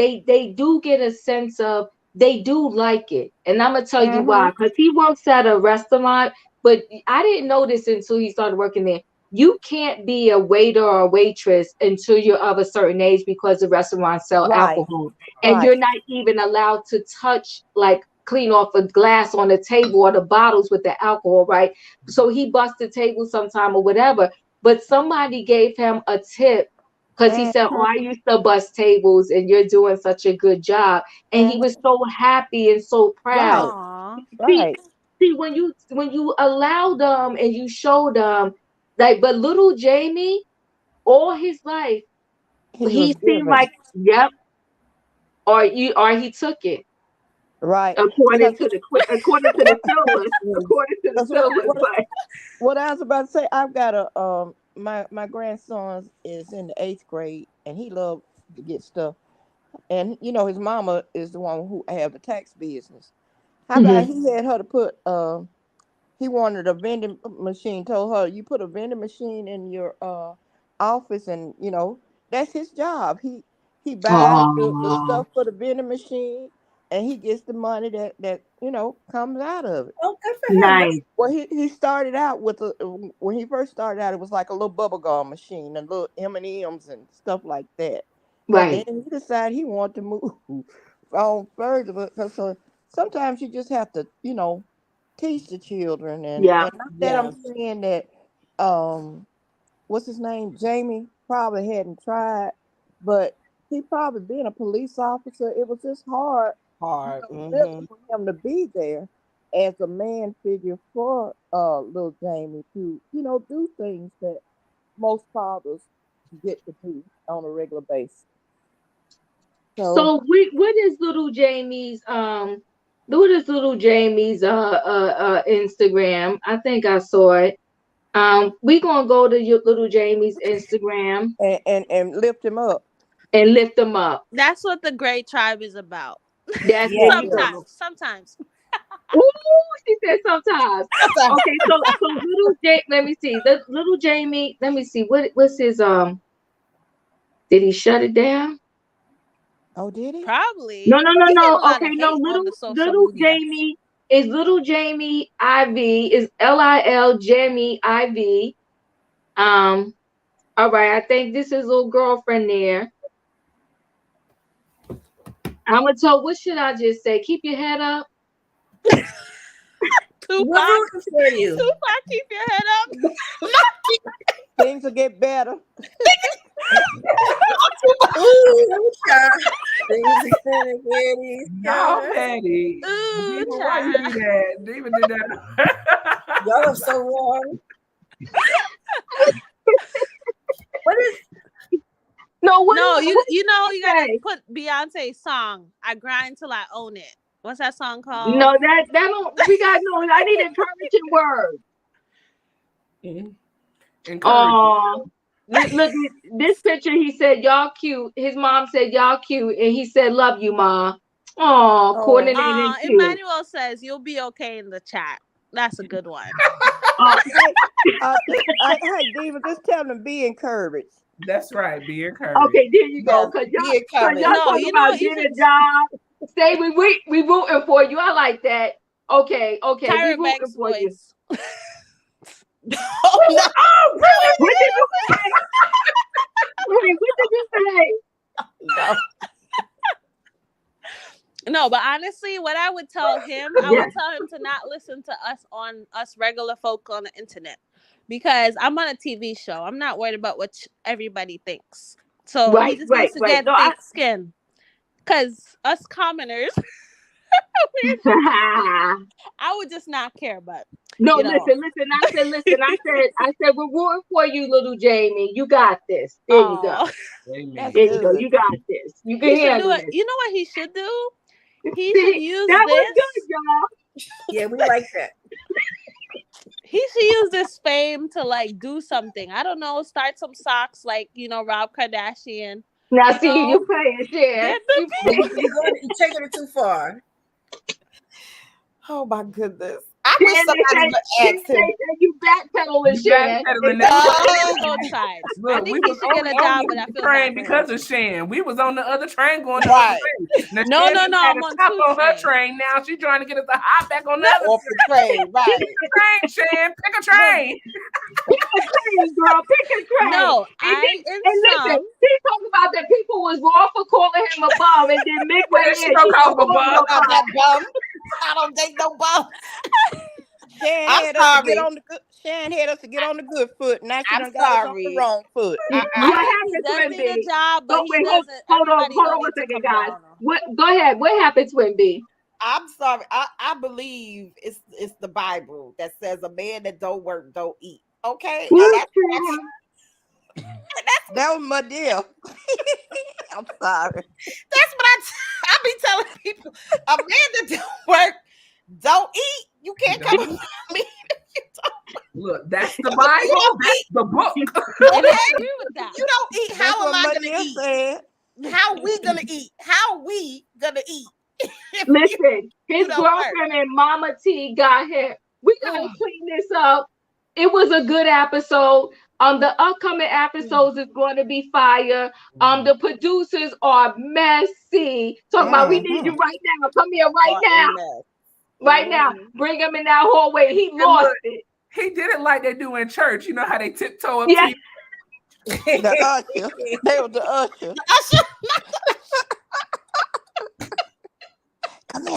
do get a sense of, they do like it. And I'm gonna tell you Hmm. why. Because he works at a restaurant, but I didn't know this until he started working there. You can't be a waiter or a waitress until you're of a certain age, because the restaurants sell Right, alcohol. And right. you're not even allowed to touch, like, clean off a glass on the table or the bottles with the alcohol, right? So he busts the table sometime or whatever. But somebody gave him a tip, because he said, oh, Hmm. I used to bust tables and you're doing such a good job. And he was Hmm. so happy and so Right, proud. Aw. See, right. when you allow them and you show them, like, but little Jamie, all his life, He he was seemed given. like, yep, or he took it, Right. according Because to the silver, according to the what, silver. what But what I was about to say, I've got a my grandson is in the 8th grade and he loved to get stuff. And his mama is the one who have the tax business. How about Mhm. he had her to put he wanted a vending machine, told her you put a vending machine in your office, and that's his job. He buys the Aw, stuff for the vending machine, and he gets the money that comes out of it. Oh, good for him. That's nice, Well, he started out with when he first started out, it was like a little bubble gum machine and little M&Ms and stuff like that. But then right, he decided he wanted to move on further, because sometimes you just have to, teach the children. and yeah. and not that I'm yes. saying that what's his name, Jamie probably hadn't tried, but he probably been a police officer. It was just hard, Hard. mental Hmm. for him to be there as a man figure for little Jamie to, do things that most fathers get to do on a regular basis. So So what is little Jamie's Instagram? I think I saw it. We gonna go to your little Jamie's Instagram and lift him up. and lift them up. That's what the Great Tribe is about. There Yes. you go. Sometimes. Ooh, she said sometimes. Okay, so let me see. The little Jamie, let me see. What's his did he shut it down? Oh, did he? No, Probably. no, no, He get no. a lot Okay, of no. hate on the social Little media. Jamie is little Jamie IV is Lil Jamie IV. Um, all right, I think this is little girlfriend there. I'm gonna tell, what should I just say? Keep your head up. We're Tupac. rooting for you. Tupac, keep your head up. Things will get better. Ooh, child. Things are gonna get No, easier. Patty. Ooh, Diva, why you child. do that? Diva did that. Y'all are so wrong. What is No, what No, did you I gotta say? put Beyonce's song. I grind till I own it. What's that song called? No, that don't. We got no. I need encouraging words. Encourage. Oh, look, this picture. He said y'all cute. His mom said y'all cute, and he said love you, ma. Oh, Oh, coordinated and cute. Emmanuel says you'll be okay in the chat. That's a good one. Oh, hey, hey, Diva, just tell them to be encouraged. That's right. Be encouraged. okay, there you go. yes, Cause be y'all encouraged. No, talking about if getting a it's job. Say we rooting for you. I like that. Okay, we Tyra rooting Banks' for you. voice. Oh no. Oh, really? What did you say? Wait, what did you say? No. No, but honestly, what I would tell him, I would tell him to not listen to us regular folk on the internet, because I'm on a TV show. I'm not worried about what everybody thinks. So he just needs to get No, thick skin, because us commoners, I would just not care. But no, you know, listen. I said, we're rooting for you, little Jamie. You got this. There you go. oh, Amen. There you go. You got this. You can he should do handle it. this. You know what he should do? He See, should use that was this. good, y'all. Yeah, we like that. He should use this fame to like do something. I don't know, start some socks like Rob Kardashian. Now, You see, know, you playing share. get the people. You're taking it too far. Oh my goodness. I Shan, wish somebody would ask him. you backpedaling, Shan. Backpedaling that. Both sides. I Look, think we he was should get a job, but I the feel train bad for because him. of Shan. We was on the other train going the Right. other way. Now, No, Shan no, had I'm to on stop two on her trains. train. Now she's trying to get us to hop back on the other Off the train, right? train. Shan, pick a train. Pick a train, girl. Pick a train. No, and listen, some. he talking about that people was raw for calling him a bum, and then midway in, She don't call him a bum. Not that bum. I don't think no bum. Shan I'm had us to get sorry. on the good. Shan had us to get on the good foot. Now she I'm done got us on sorry. the wrong foot. I What think happened he to does Twin need a B? job, but Oh, he wait, doesn't. hold on Everybody don't one need to second, come guys. down on him. What? Go ahead. What happened, Twin B? I'm sorry. I believe it's the Bible that says a man that don't work don't eat. Okay, and That was my deal. I'm sorry. that's what I be telling people. A man that don't work don't eat. You can't come with me. Look, that's the Bible. That's the book. And I agree with that. You don't eat. That's How am what I my gonna deal eat? said. How we gonna eat? How we gonna eat? If Listen, his don't girlfriend and Mama T got him. We gotta clean this up. It was a good episode. The upcoming episodes is going to be fire. The producers are messy. Talking about we need you right now. Come here right now. Right now. Bring him in that hallway. He lost it. He did it like they do in church. You know how they tiptoe up Yeah. to The usher. They were the usher.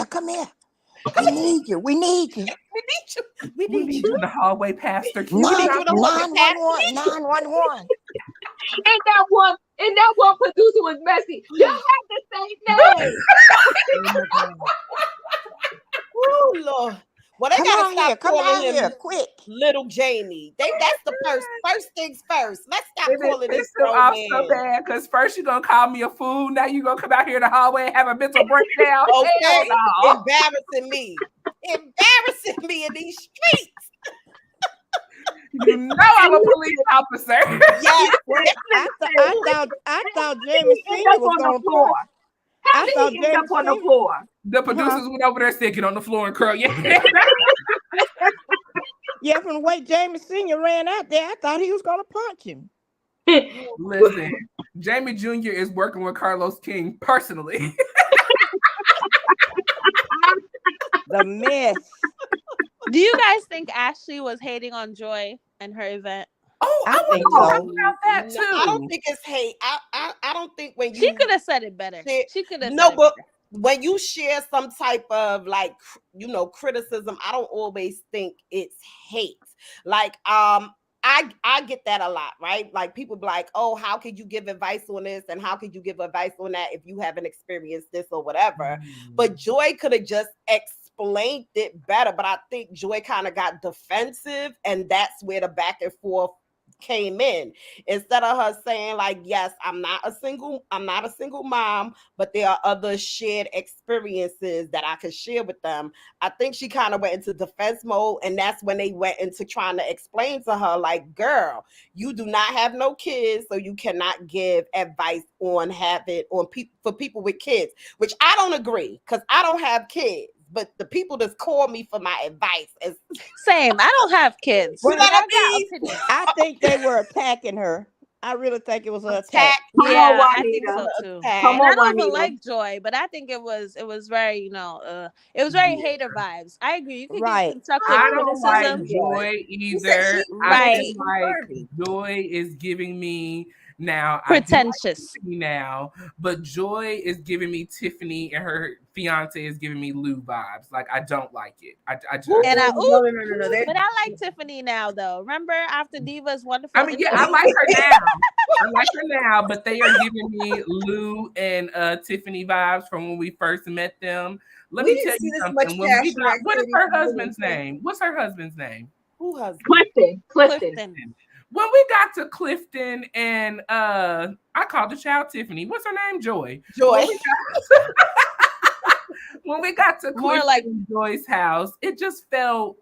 Come here. We need you. we need you. We need you in the hallway, Pastor. Can you 911. 911. And that one producer was messy. Y'all have the same name. Oh Lord. Well, they gotta stop calling him quick. Little Jamie. That's the first things first. Let's stop calling this still grown off man. so bad because first you're gonna call me a fool. Now you're gonna come out here in the hallway and have a mental breakdown. Okay, No. embarrassing me in these streets. You know I'm a police officer. Yes, I thought Jamie Senior was on the floor. How did he end up on the floor? The producers went over there sticking on the floor and curl. Yeah. Yeah, from the way Jamie Senior ran out there, I thought he was gonna punch him. Listen, Jamie Jr. is working with Carlos King personally. The mess. Do you guys think Ashley was hating on Joy and her event? Oh, I I think want to so. talk about that too. I don't think it's hate. I don't think when you She could have said it better. share- She could have no, said but it when you share some type of like criticism, I don't always think it's hate. Like I get that a lot, right? Like people be like, oh, how could you give advice on this and how could you give advice on that if you haven't experienced this or whatever? But Joy could have just explained it better. But I think Joy kind of got defensive, and that's where the back and forth came in. Instead of her saying like, yes, I'm not a single mom, but there are other shared experiences that I could share with them. I think she kind of went into defense mode, and that's when they went into trying to explain to her like, girl, you do not have no kids, so you cannot give advice on for people with kids, which I don't agree because I don't have kids. But the people that call me for my advice is same. I don't have kids. You know but what I got I mean? opinions. I think they were attacking her. I really think it was an attack. attack. Come Yeah, on, I think Juanita. so too. Attack. Come And on, I don't even Juanita. like Joy, but I think it was very, it was very hater vibes. I agree. You could Right. give constructive I don't like criticism. Joy either. I Right. feel like Joy is giving me Now Pretentious. I do like Tiffany now, but Joy is giving me Tiffany, and her fiance is giving me Lou vibes. Like I don't like it. I just. And I No. but I like Tiffany now though. Remember after Diva's wonderful. I mean, yeah, I like her now. I like her now, but they are giving me Lou and Tiffany vibes from when we first met them. Let We me tell didn't see you this something. much When we passion got, what is activity her from husband's women. name? What's her husband's name? Who has Clifton. Clifton. When we got to Clifton and I called the child Tiffany. What's her name? Joy. Joy? When we got to More Clifton like and Joy's house, it just felt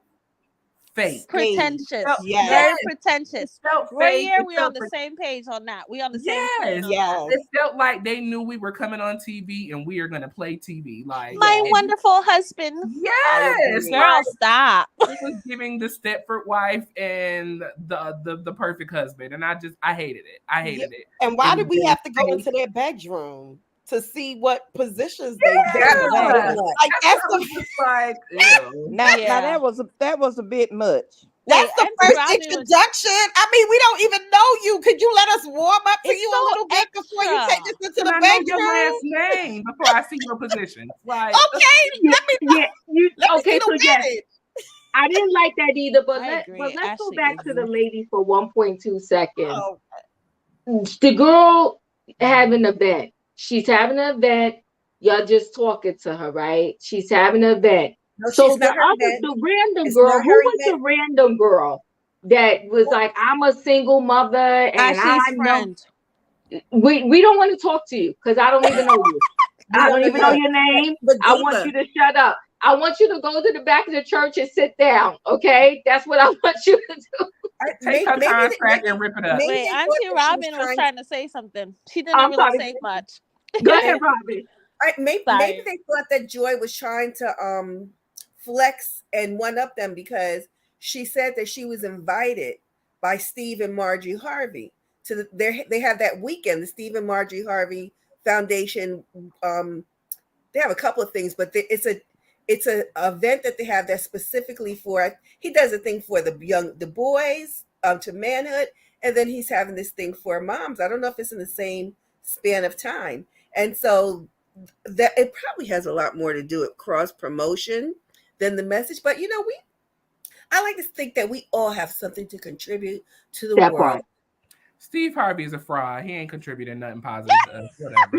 fake. pretentious. Yes. Very pretentious. It felt Right fake. here, It we felt on the same page on that. We on the same Yes. page on Yes. It felt like they knew we were coming on TV and we are going to play TV. Like My it- wonderful husband. Yes, Girl, like, stop. it was giving the Stepford wife and the perfect husband, and I hated it. I hated it. And why It did was we very have to go fake. into their bedroom to see what positions they Yeah. did? Exactly. Like that's I was the just like, ew. Now Yeah. that was a bit much. that's the Auntie first Robin was- introduction. I mean, we don't even know you. Could you let us warm up to It's you so a little bit before you take extra. us into Can the I know your bedroom? last name before I see your positions? Like, Okay, Yeah, let me okay, see so the yes, minute. I didn't like that either, but I agree. let's go Ashley back to the agrees. ladies for 1.2 seconds. Oh, The girl having an event. She's having an event. Y'all just talking to her, right? She's having an event. No, So she's not her event. the random It's girl, not who her was the event. random girl that was like, I'm a single mother and I Ashley's know friend. we don't want to talk to you because I don't even know you. We I don't don't know even know you. your name. But I want Diva, you to shut up. I want you to go to the back of the church and sit down. Okay, that's what I want you to do. take her contract and rip it up. maybe Wait, they thought Auntie that she was Robin was trying to say something. She didn't I'm really sorry. say much. Go ahead, Robin. Maybe Sorry. they thought that Joy was trying to flex and one up them because she said that she was invited by Steve and Margie Harvey to they have that weekend, the Steve and Margie Harvey Foundation. They have a couple of things, but it's a event that they have that's specifically for. He does a thing for the boys to manhood, and then he's having this thing for moms. I don't know if it's in the same span of time, and so that it probably has a lot more to do with cross promotion than the message. But I like to think that we all have something to contribute to the That world. part. Steve Harvey is a fraud. He ain't contributing nothing positive to us. Whatever.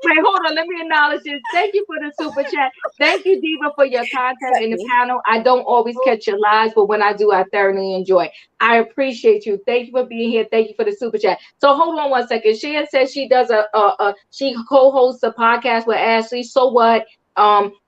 Wait, hold on. Let me acknowledge this. Thank you for the super chat. Thank you, Diva, for your content in the panel. I don't always catch your lives, but when I do, I thoroughly enjoy. I appreciate you. Thank you for being here. Thank you for the super chat. So hold on one second. Shan says she does she co-hosts a podcast with Ashley. So what?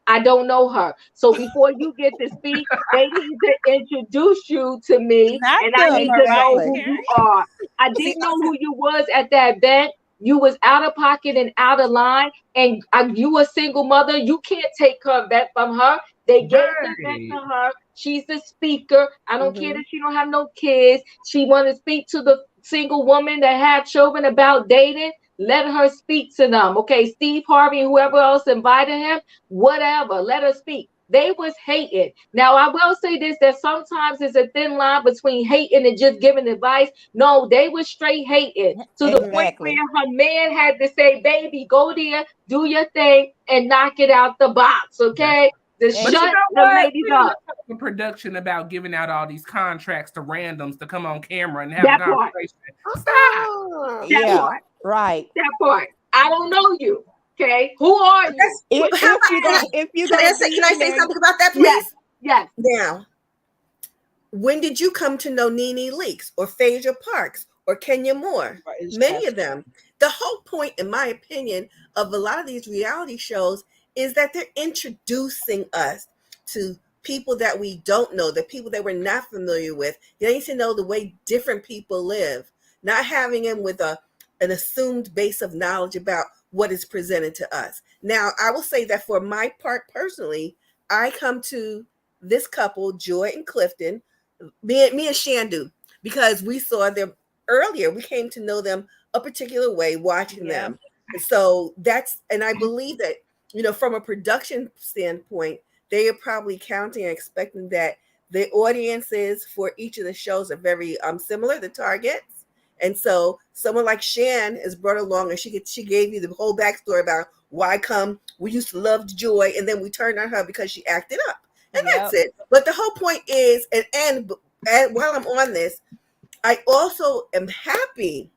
I don't know her. So before you get to speak, they need to introduce you to me, Not and I the need to know Correctly. who you are. I didn't know who you was at that event. You was out of pocket and out of line, and you a single mother. You can't take her event from her. They gave the event to her. She's the speaker. I don't care that she don't have no kids. She want to speak to the single woman that have children about dating. Let her speak to them. Okay, Steve Harvey and whoever else invited him, whatever. Let her speak. They was hating. Now I will say this: that sometimes there's a thin line between hating and just giving advice. No, they was straight hating to the point where Exactly. her man had to say, "Baby, go there, do your thing, and knock it out the box." Okay, to But shut you know the what? ladies up. The production about giving out all these contracts to randoms to come on camera and have That a part. conversation. Stop. That Yeah, part. right. That part. I don't know you. Okay, who are you? If you Can gonna I say, be can I in say there, something about that, please? Yes. Yes. Now, when did you come to know Nene Leakes or Phaedra Parks or Kenya Moore? Many of them. The whole point, in my opinion, of a lot of these reality shows is that they're introducing us to people that we don't know, the people that we're not familiar with. You need to know the way different people live, not having them with an assumed base of knowledge about what is presented to us. Now, I will say that for my part personally, I come to this couple, Joy and Clifton, me and Shandu, because we saw them earlier. We came to know them a particular way watching them. And so and I believe that, from a production standpoint, they are probably counting and expecting that the audiences for each of the shows are very similar, the targets. And so someone like Shan is brought along, and she gave you the whole backstory about why come we used to love Joy, and then we turned on her because she acted up. And that's it. But the whole point is, and while I'm on this, I also am happy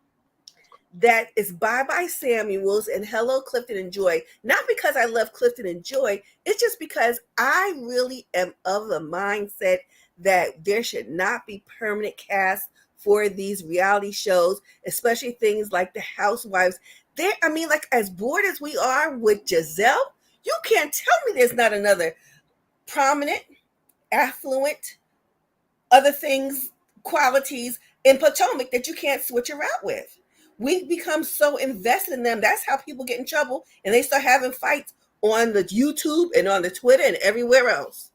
that it's Bye Bye Samuels and Hello Clifton and Joy. Not because I love Clifton and Joy, it's just because I really am of the mindset that there should not be permanent casts for these reality shows, especially things like the Housewives. I mean, like, as bored as we are with Giselle, you can't tell me there's not another prominent, affluent, other things, qualities in Potomac that you can't switch her out with. We become so invested in them. That's how people get in trouble, and they start having fights on the YouTube and on the Twitter and everywhere else.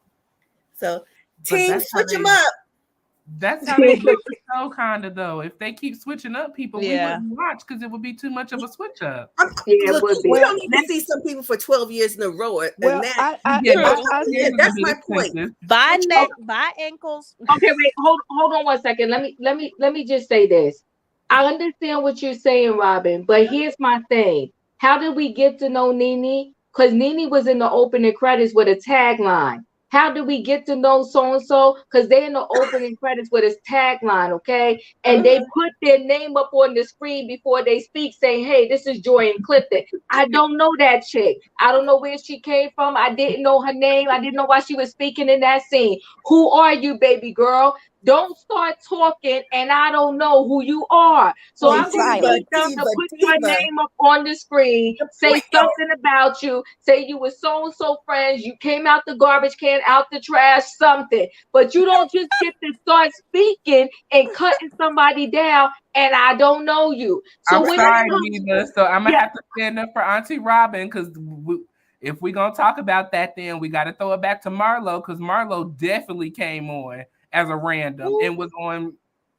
So, team, switch them up. That's how they do the show, kind of, though. If they keep switching up people, we wouldn't watch because it would be too much of a switch up. Look, we don't need to see some people for 12 years in a row. That's my point. Bye neck, bye ankles. Okay, wait, hold on 1 second. Let me just say this. I understand what you're saying, Robin, but here's my thing. How did we get to know Nene? Because Nene was in the opening credits with a tagline. How did we get to know so-and-so? Because they're in the opening credits with a tagline, okay? And they put their name up on the screen before they speak, saying, hey, this is Joy and Clifton. I don't know that chick. I don't know where she came from. I didn't know her name. I didn't know why she was speaking in that scene. Who are you, baby girl? Don't start talking, and I don't know who you are. So I'm going to need them to put your name up on the screen, say something about you, say you were so-and-so friends, you came out the garbage can, out the trash, something. But you don't just get to start speaking and cutting somebody down, and I don't know you. So I'm sorry, Nina. So I'm going to have to stand up for Auntie Robin, because if we're going to talk about that, then we got to throw it back to Marlo, because Marlo definitely came on as a random and was on.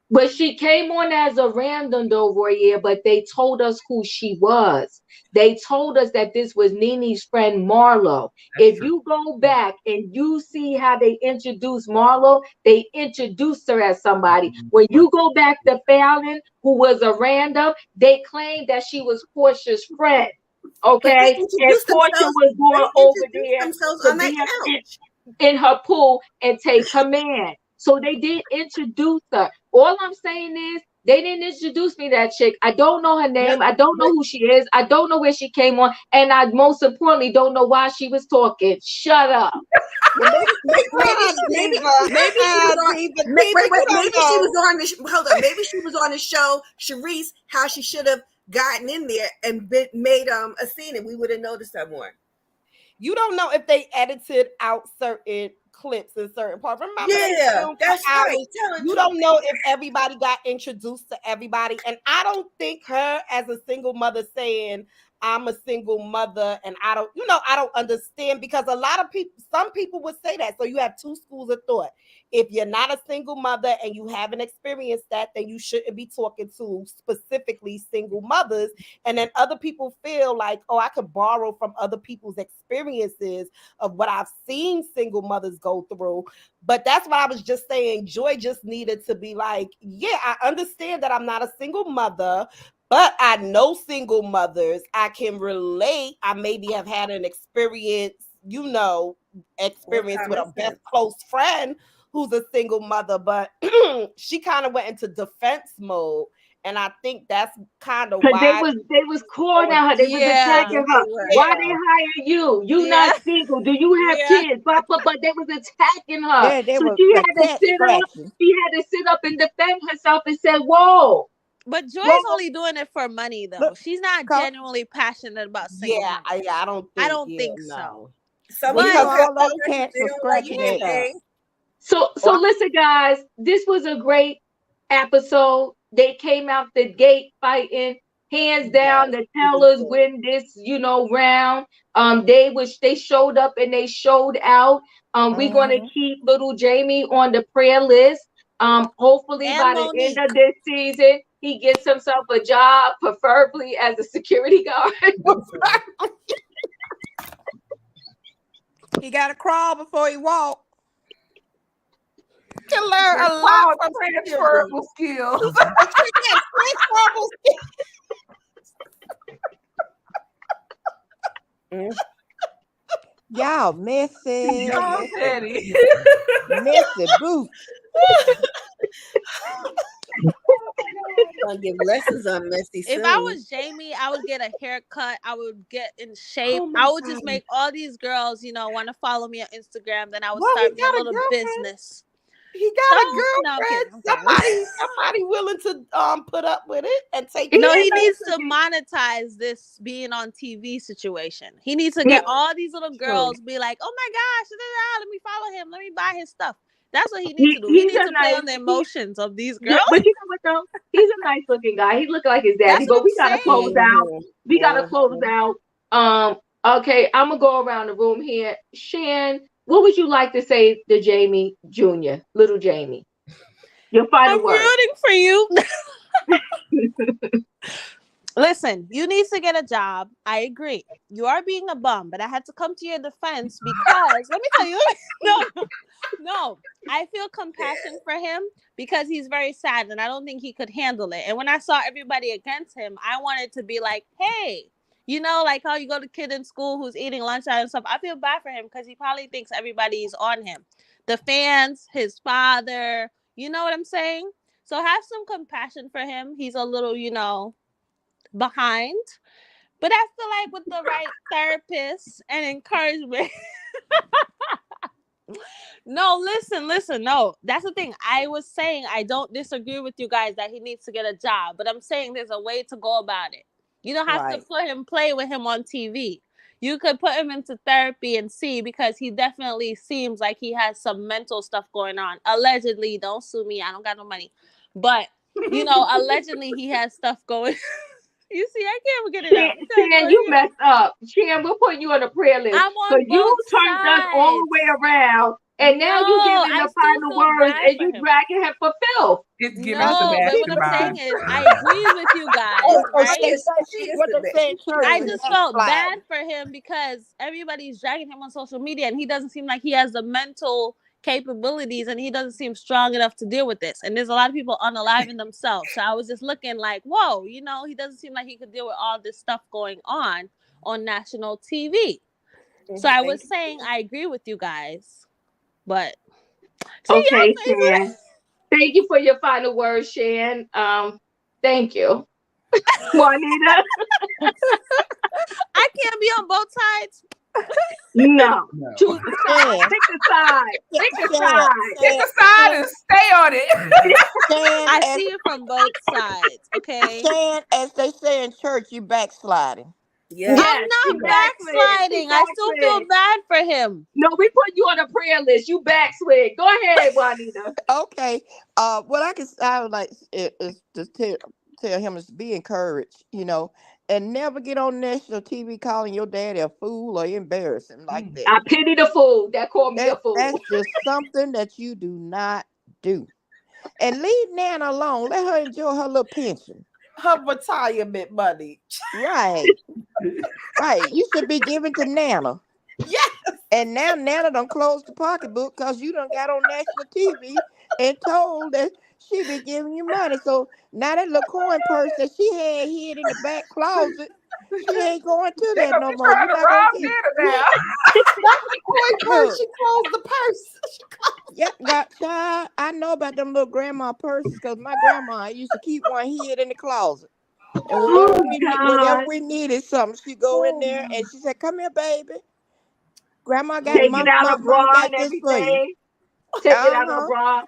But she came on as a random though, Royer, but they told us who she was. They told us that this was Nene's friend Marlo. If you go back and you see how they introduced Marlo, they introduced her as somebody. When you go back to Fallon, who was a random, they claimed that she was Portia's friend. Okay, and Portia was going over there to be in her pool and take command. So they did introduce her. All I'm saying is they didn't introduce me that chick. I don't know her name. I don't know who she is. I don't know where she came on. And I most importantly don't know why she was talking. Shut up. Maybe she was on the show, Sharice, how she should have gotten in there and made a scene, and we would have noticed her more. You don't know if they edited out certain clips in certain parts. Remember, that's right. You don't know if everybody got introduced to everybody, and I don't think her as a single mother saying I'm a single mother and I don't understand, because a lot of people, some people would say that. So you have two schools of thought. If you're not a single mother and you haven't experienced that, then you shouldn't be talking to specifically single mothers. And then other people feel like, oh, I could borrow from other people's experiences of what I've seen single mothers go through. But that's what I was just saying. Joy just needed to be like, yeah, I understand that I'm not a single mother, but I know single mothers. I can relate. I maybe have had an experience, with a best close friend who's a single mother, but she kind of went into defense mode. And I think that's kind of why they was calling her, they was attacking her. Why they hire you? You not single? Do you have kids? But they was attacking her. So she had to sit up and defend herself and say, "Whoa." But Joy's only doing it for money, though. She's not genuinely passionate about single. I don't think so. So listen, guys, this was a great episode. They came out the gate fighting, hands down, to tell us win this, round. They showed up and they showed out. We're gonna keep little Jamie on the prayer list. Hopefully by the end of this season, he gets himself a job, preferably as a security guard. He got to crawl before he walk. Can learn a lot from transferable skills. Y'all messy, Y'all petty. messy boots. I'll give lessons on messy If I soon. was Jamie, I would get a haircut. I would get in shape. Oh my I would just God. make all these girls, want to follow me on Instagram. Then I would Well, he start me a got a little girlfriend. business. He got a No, I'm girlfriend. kidding, I'm kidding. Somebody willing to put up with it and take He No, care he of it. needs to monetize this being on TV situation. He needs to get all these little girls be like, oh my gosh, let me follow him. Let me buy his stuff. That's what he needs to do. He He's needs a to play nice, on the emotions of these yeah, girls. but you know what though? He's a nice looking guy. He look like his daddy. That's what But I'm we gotta close saying. out. We gotta Mhm. close out. Okay, I'm gonna go around the room here. Shan, what would you like to say to Jamie Jr., little Jamie? Your final I'm word. rooting for you. Listen, you need to get a job. I agree. You are being a bum, but I had to come to your defense because let me tell you. No. I feel compassion for him because he's very sad and I don't think he could handle it. And when I saw everybody against him, I wanted to be like, hey, like how you go to kid in school who's eating lunch and stuff. I feel bad for him because he probably thinks everybody's on him. The fans, his father, you know what I'm saying? So have some compassion for him. He's a little, behind. But I feel like with the right therapist and encouragement. No, listen. No, that's the thing. I was saying I don't disagree with you guys that he needs to get a job, but I'm saying there's a way to go about it. You don't have to play with him on TV. You could put him into therapy and see because he definitely seems like he has some mental stuff going on. Allegedly, don't sue me. I don't got no money. But, allegedly he has stuff going. You see, I can't get it out. Shan, you messed up. Shan, we'll put you on a prayer list. I'm on Because you both turned us all the sides. way around. And now you No, giving I the still final feel words bad and for you him. dragging him for filth. It's giving No, but what Sebastian I'm saying vibes. is I agree with you guys, right? What they say in church I is just felt bad backsliding. for him because everybody's dragging him on social media and he doesn't seem like he has the mental capabilities and he doesn't seem strong enough to deal with this. And there's a lot of people unaliving themselves. So I was just looking like, whoa, he doesn't seem like he could deal with all this stuff going on national TV. So I was saying I agree with you guys. But see Okay, y'all Shan. Thank you for your final words, Shan. Thank you. Juanita? I can't be on both sides. No. No. Choose the side. Shan. Pick the side. Pick the side. Pick a side and stay on it. I see it from both sides, okay? Shan, as they say in church, you backsliding. Yeah. Yes, I'm not backsliding. I still feel bad for him. No, we put you on a prayer list. You backslid. Go ahead, Juanita. Okay. What I would like is to tell him is to be encouraged, and never get on national TV calling your daddy a fool or embarrass him like that. I pity the fool that called me a fool. That's just something that you do not do. And leave Nana alone. Let her enjoy her little pension. Her retirement money. Right. Right. You should be giving to Nana. Yes. And now Nana done closed the pocketbook because you done got on national TV and told that she be giving you money. So now that little coin purse that she had hid in the back closet, she ain't going to that no more. You're not rob gonna get Nana now. Coin purse. She closed the purse. Yeah, child. I know about them little grandma purses because my grandma used to keep one hid in the closet. And whenever we needed something, she go in there and she said, "Come here, baby. Grandma got Taking out a bra mom got and this for you." everything. Taking out a bra.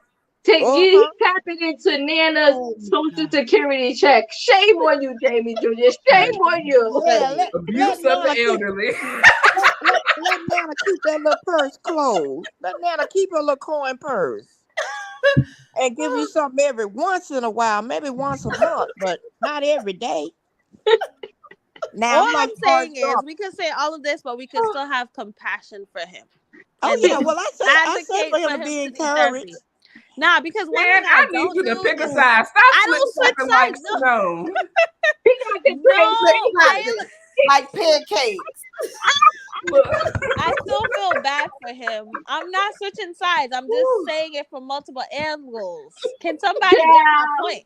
You tapping into Nana's social security check. Shame on you, Jamie Jr. Shame on you. Yeah, Abuse of the elderly. let Nana keep that little purse closed. Let Nana keep her little coin purse. And give you something every once in a while, maybe once a month, but not every day. Now all I'm saying is we can say all of this, but we can still have compassion for him. Oh yeah, well I said for him to be encouraged. Nah, because one thing I need you to pick a side. Stop I don't switch sides. No. Like pancakes. I still feel bad for him. I'm not switching sides. I'm just saying it from multiple angles. Can somebody get my point?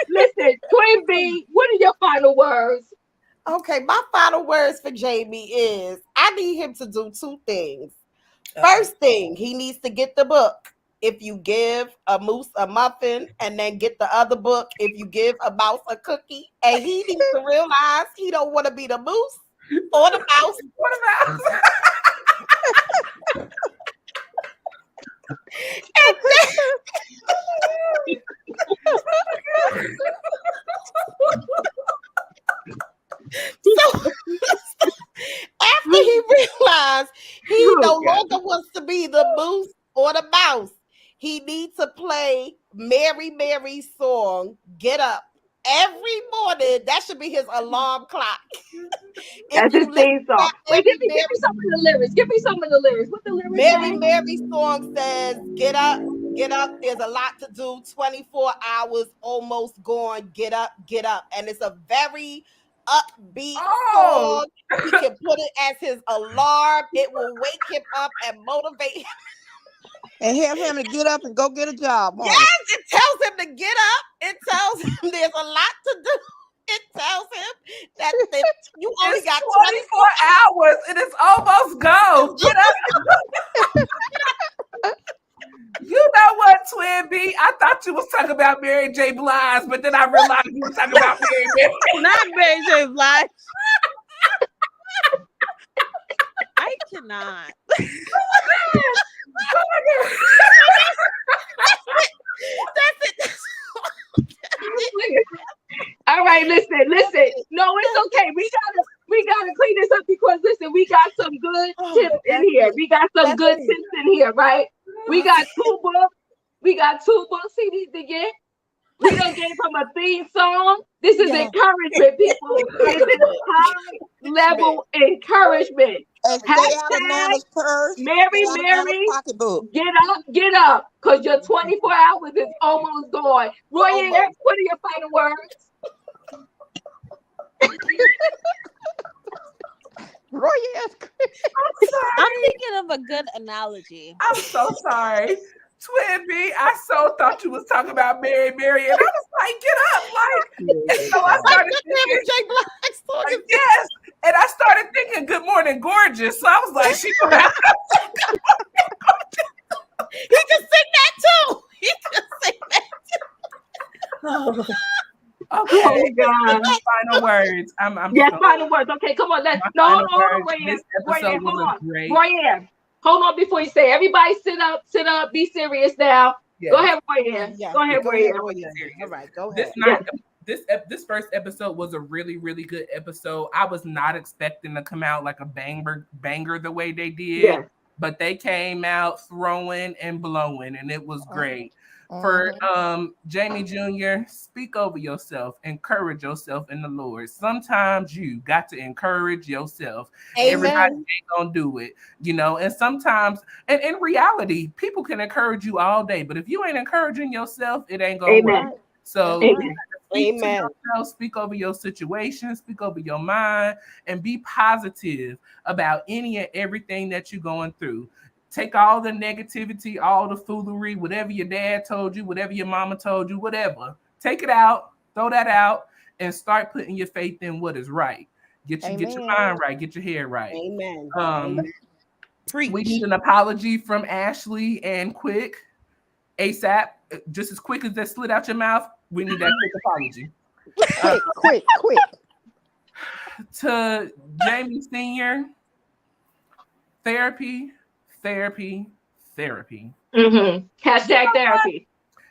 Listen, Queen B, what are your final words? Okay, my final words for Jamie is I need him to do two things. First thing, he needs to get the book. If you give a moose a muffin, and then get the other book if you give a mouse a cookie. And he needs to realize he don't want to be the moose or the mouse. What about? And then, so after he realized he no longer wants to be the moose or the mouse, he needs to play Mary Mary's song, Get Up, every morning. That should be his alarm clock. That's his theme song. Wait, give me some of the lyrics. Give me some of the lyrics. What the lyrics Mary say? Mary's song says, get up, get up. There's a lot to do. 24 hours almost gone. Get up, get up. And it's a very upbeat song. He can put it as his alarm. It will wake him up and motivate him. And have him to get up and go get a job. Yes, it tells him to get up. It tells him there's a lot to do. It tells him that you only got 24 hours and it's almost gone. Get up. You know what, Twin B? I thought you was talking about Mary J. Blige, but then I realized you were talking about Mary J. Not Mary J. Blige. I cannot. That's it. All right, listen. No, it's okay. We gotta clean this up because listen, we got some good tips in here. We got some good tips in here, right? We got two books. We got 2 book CDs to get. We done gave him a theme song. This is encouragement, people. This is high level encouragement. Hashtag Mary, get up, because your 24 hours is almost gone. Roy, what are your final words? Roy, I'm thinking of a good analogy. I'm so sorry. Twin B, I so thought you was talking about Mary, and I was like, get up, like. And so I started thinking, yes, and I started thinking, Good Morning Gorgeous. So I was like, she Good Morning Gorgeous. He can sing that too. He can sing that too. Okay, God. Final words. Final words. Okay, come on. Hold on. Hold on before you say. Everybody sit up. Be serious now. Yes. Go ahead, Roy. Go ahead, Roy. All right, go ahead. This first episode was a really, really good episode. I was not expecting to come out like a banger the way they did, but they came out throwing and blowing, and it was great. For Jamie Jr., speak over yourself, encourage yourself in the Lord. Sometimes you got to encourage yourself. Amen. Everybody ain't gonna do it, and sometimes, and in reality, people can encourage you all day, but if you ain't encouraging yourself, it ain't gonna work. So speak to yourself, speak over your situation, speak over your mind, and be positive about any and everything that you're going through. Take all the negativity, all the foolery, whatever your dad told you, whatever your mama told you, whatever. Take it out, throw that out, and start putting your faith in what is right. Get your mind right, get your head right. Amen. We need an apology from Ashley and quick, ASAP. Just as quick as that slid out your mouth, we need that quick apology. Quick. To Jamie Sr., therapy. Hashtag therapy.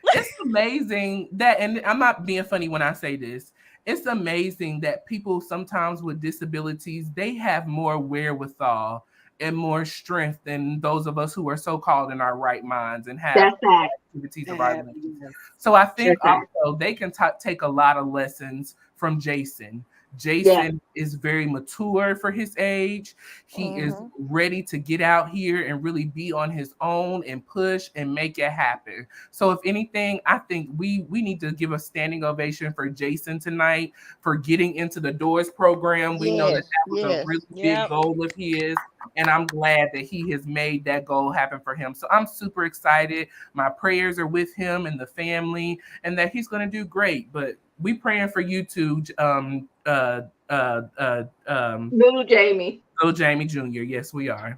It's amazing that, and I'm not being funny when I say this, it's amazing that people sometimes with disabilities, they have more wherewithal and more strength than those of us who are so-called in our right minds and have activities of our lives. So I think also they can take a lot of lessons from Jayson. Jayson is very mature for his age. He is ready to get out here and really be on his own and push and make it happen. So if anything, I think we need to give a standing ovation for Jayson tonight for getting into the Doors program. We know that was a really big goal of his, and I'm glad that he has made that goal happen for him. So I'm super excited. My prayers are with him and the family, and that he's going to do great. But we praying for you too, little Jamie. Little Jamie Jr. Yes, we are.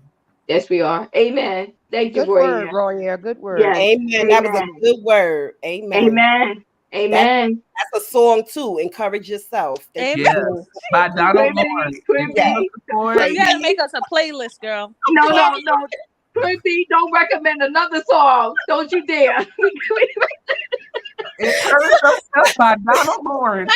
Yes, we are. Amen. Thank you, good word, Royer. Good word. Yes. Amen. That was a good word. Amen. Amen. Amen. That's a song too. Encourage yourself. Amen. By Donald Lawrence. You gotta make us a playlist, girl. No. Quincy, don't recommend another song. Don't you dare. Encourage yourself by Donald Lawrence.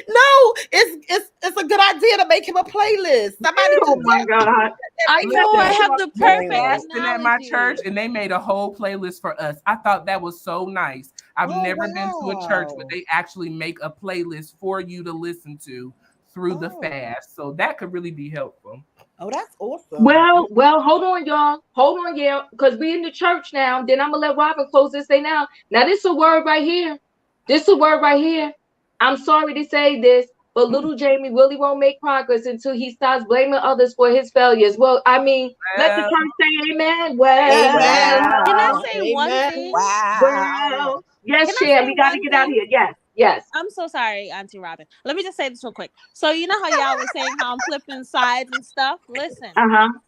No, it's a good idea to make him a playlist. Somebody, oh my God! I know I have the perfect asking at my church, and they made a whole playlist for us. I thought that was so nice. I've never been to a church where they actually make a playlist for you to listen to through the fast. So that could really be helpful. Oh, that's awesome. Well, hold on, y'all. Hold on, yeah, because we in the church now. Then I'm gonna let Robin close this thing now. Now, this is a word right here. This is a word right here. I'm sorry to say this, but little Jamie really won't make progress until he starts blaming others for his failures. Well, I mean, let the church say amen. Well, amen. Can I say one thing? Wow. Well, yes, Shan, we got to get out of here. Yes. I'm so sorry, Auntie Robin. Let me just say this real quick. So you know how y'all were saying how I'm flipping sides and stuff? Listen,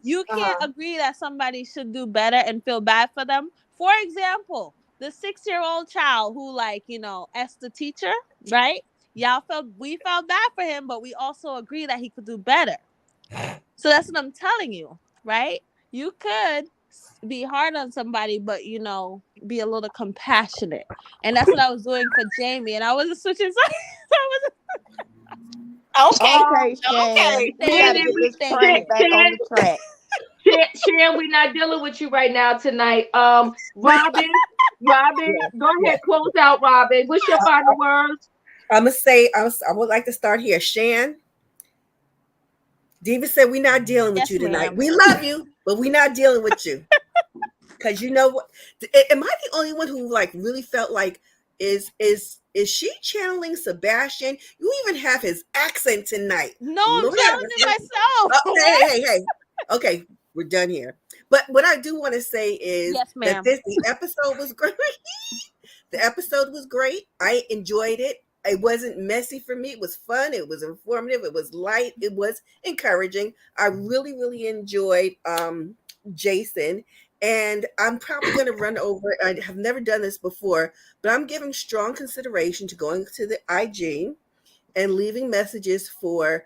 you can't agree that somebody should do better and feel bad for them. For example, the 6-year-old child who, like, asked the teacher, right? We felt bad for him, but we also agree that he could do better. So that's what I'm telling you, right? You could be hard on somebody, but be a little compassionate. And that's what I was doing for Jamie, and I wasn't switching sides. Okay. We gotta get this train back on the track. Shan, we're not dealing with you right now tonight. Robin, go ahead, close out, Robin. What's your final words? I'm gonna say I would like to start here. Shan, Diva said we're not dealing with you tonight. Ma'am. We love you, but we're not dealing with you. Because you know what? Am I the only one who really felt like is she channeling Sebastian? You even have his accent tonight. No, I'm channeling it myself. Hey. Okay, we're done here. But what I do want to say is that the episode was great. The episode was great. I enjoyed it. It wasn't messy for me. It was fun. It was informative. It was light. It was encouraging. I really, really enjoyed Jayson. And I'm probably going to run over. I have never done this before, but I'm giving strong consideration to going to the IG and leaving messages for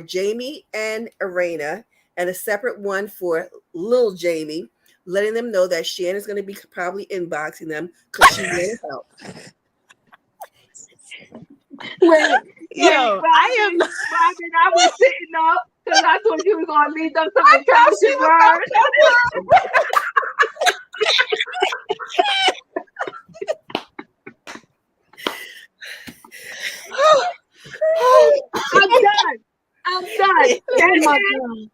Jamie and Arena, and a separate one for Lil Jamie, letting them know that Shan is going to be probably inboxing them because she needs help. Wait, Robin, I was sitting up because I thought you were going to leave them some encouraging words. I'm done.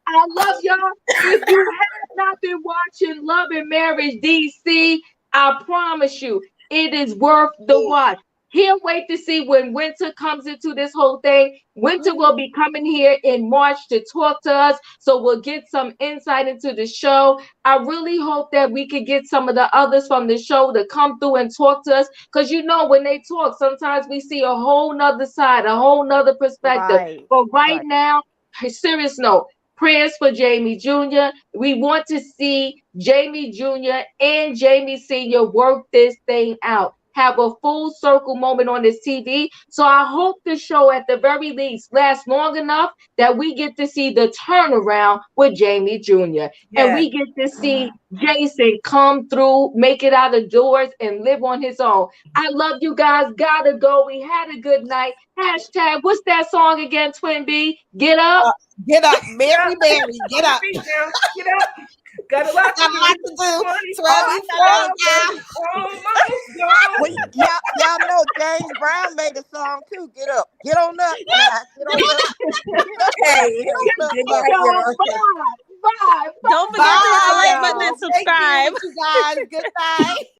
I love y'all. If you have not been watching Love and Marriage DC, I promise you, it is worth the watch. Can't wait to see when Winter comes into this whole thing. Winter will be coming here in March to talk to us, so we'll get some insight into the show. I really hope that we could get some of the others from the show to come through and talk to us, because when they talk, sometimes we see a whole nother side, a whole nother perspective. Right. But right now, serious note, prayers for Jamie Jr. We want to see Jamie Jr. and Jamie Sr. work this thing out. Have a full circle moment on this TV. So I hope the show at the very least lasts long enough that we get to see the turnaround with Jamie Jr. Yes. And we get to see Jayson come through, make it out of doors, and live on his own. I love you guys. Gotta go. We had a good night. Hashtag, what's that song again, Twin B? Get up. Get up. Mary, get up. Get up. Got a lot to do. 24 hours. Y'all know James Brown made a song too. Get up. Get on up now. Get on up. Get up now. Hey, Get on up, good mother. night, Y'all, y'all. bye. Don't forget to hit the Bye, like button y'all. and Great being subscribe. with you guys. Good night.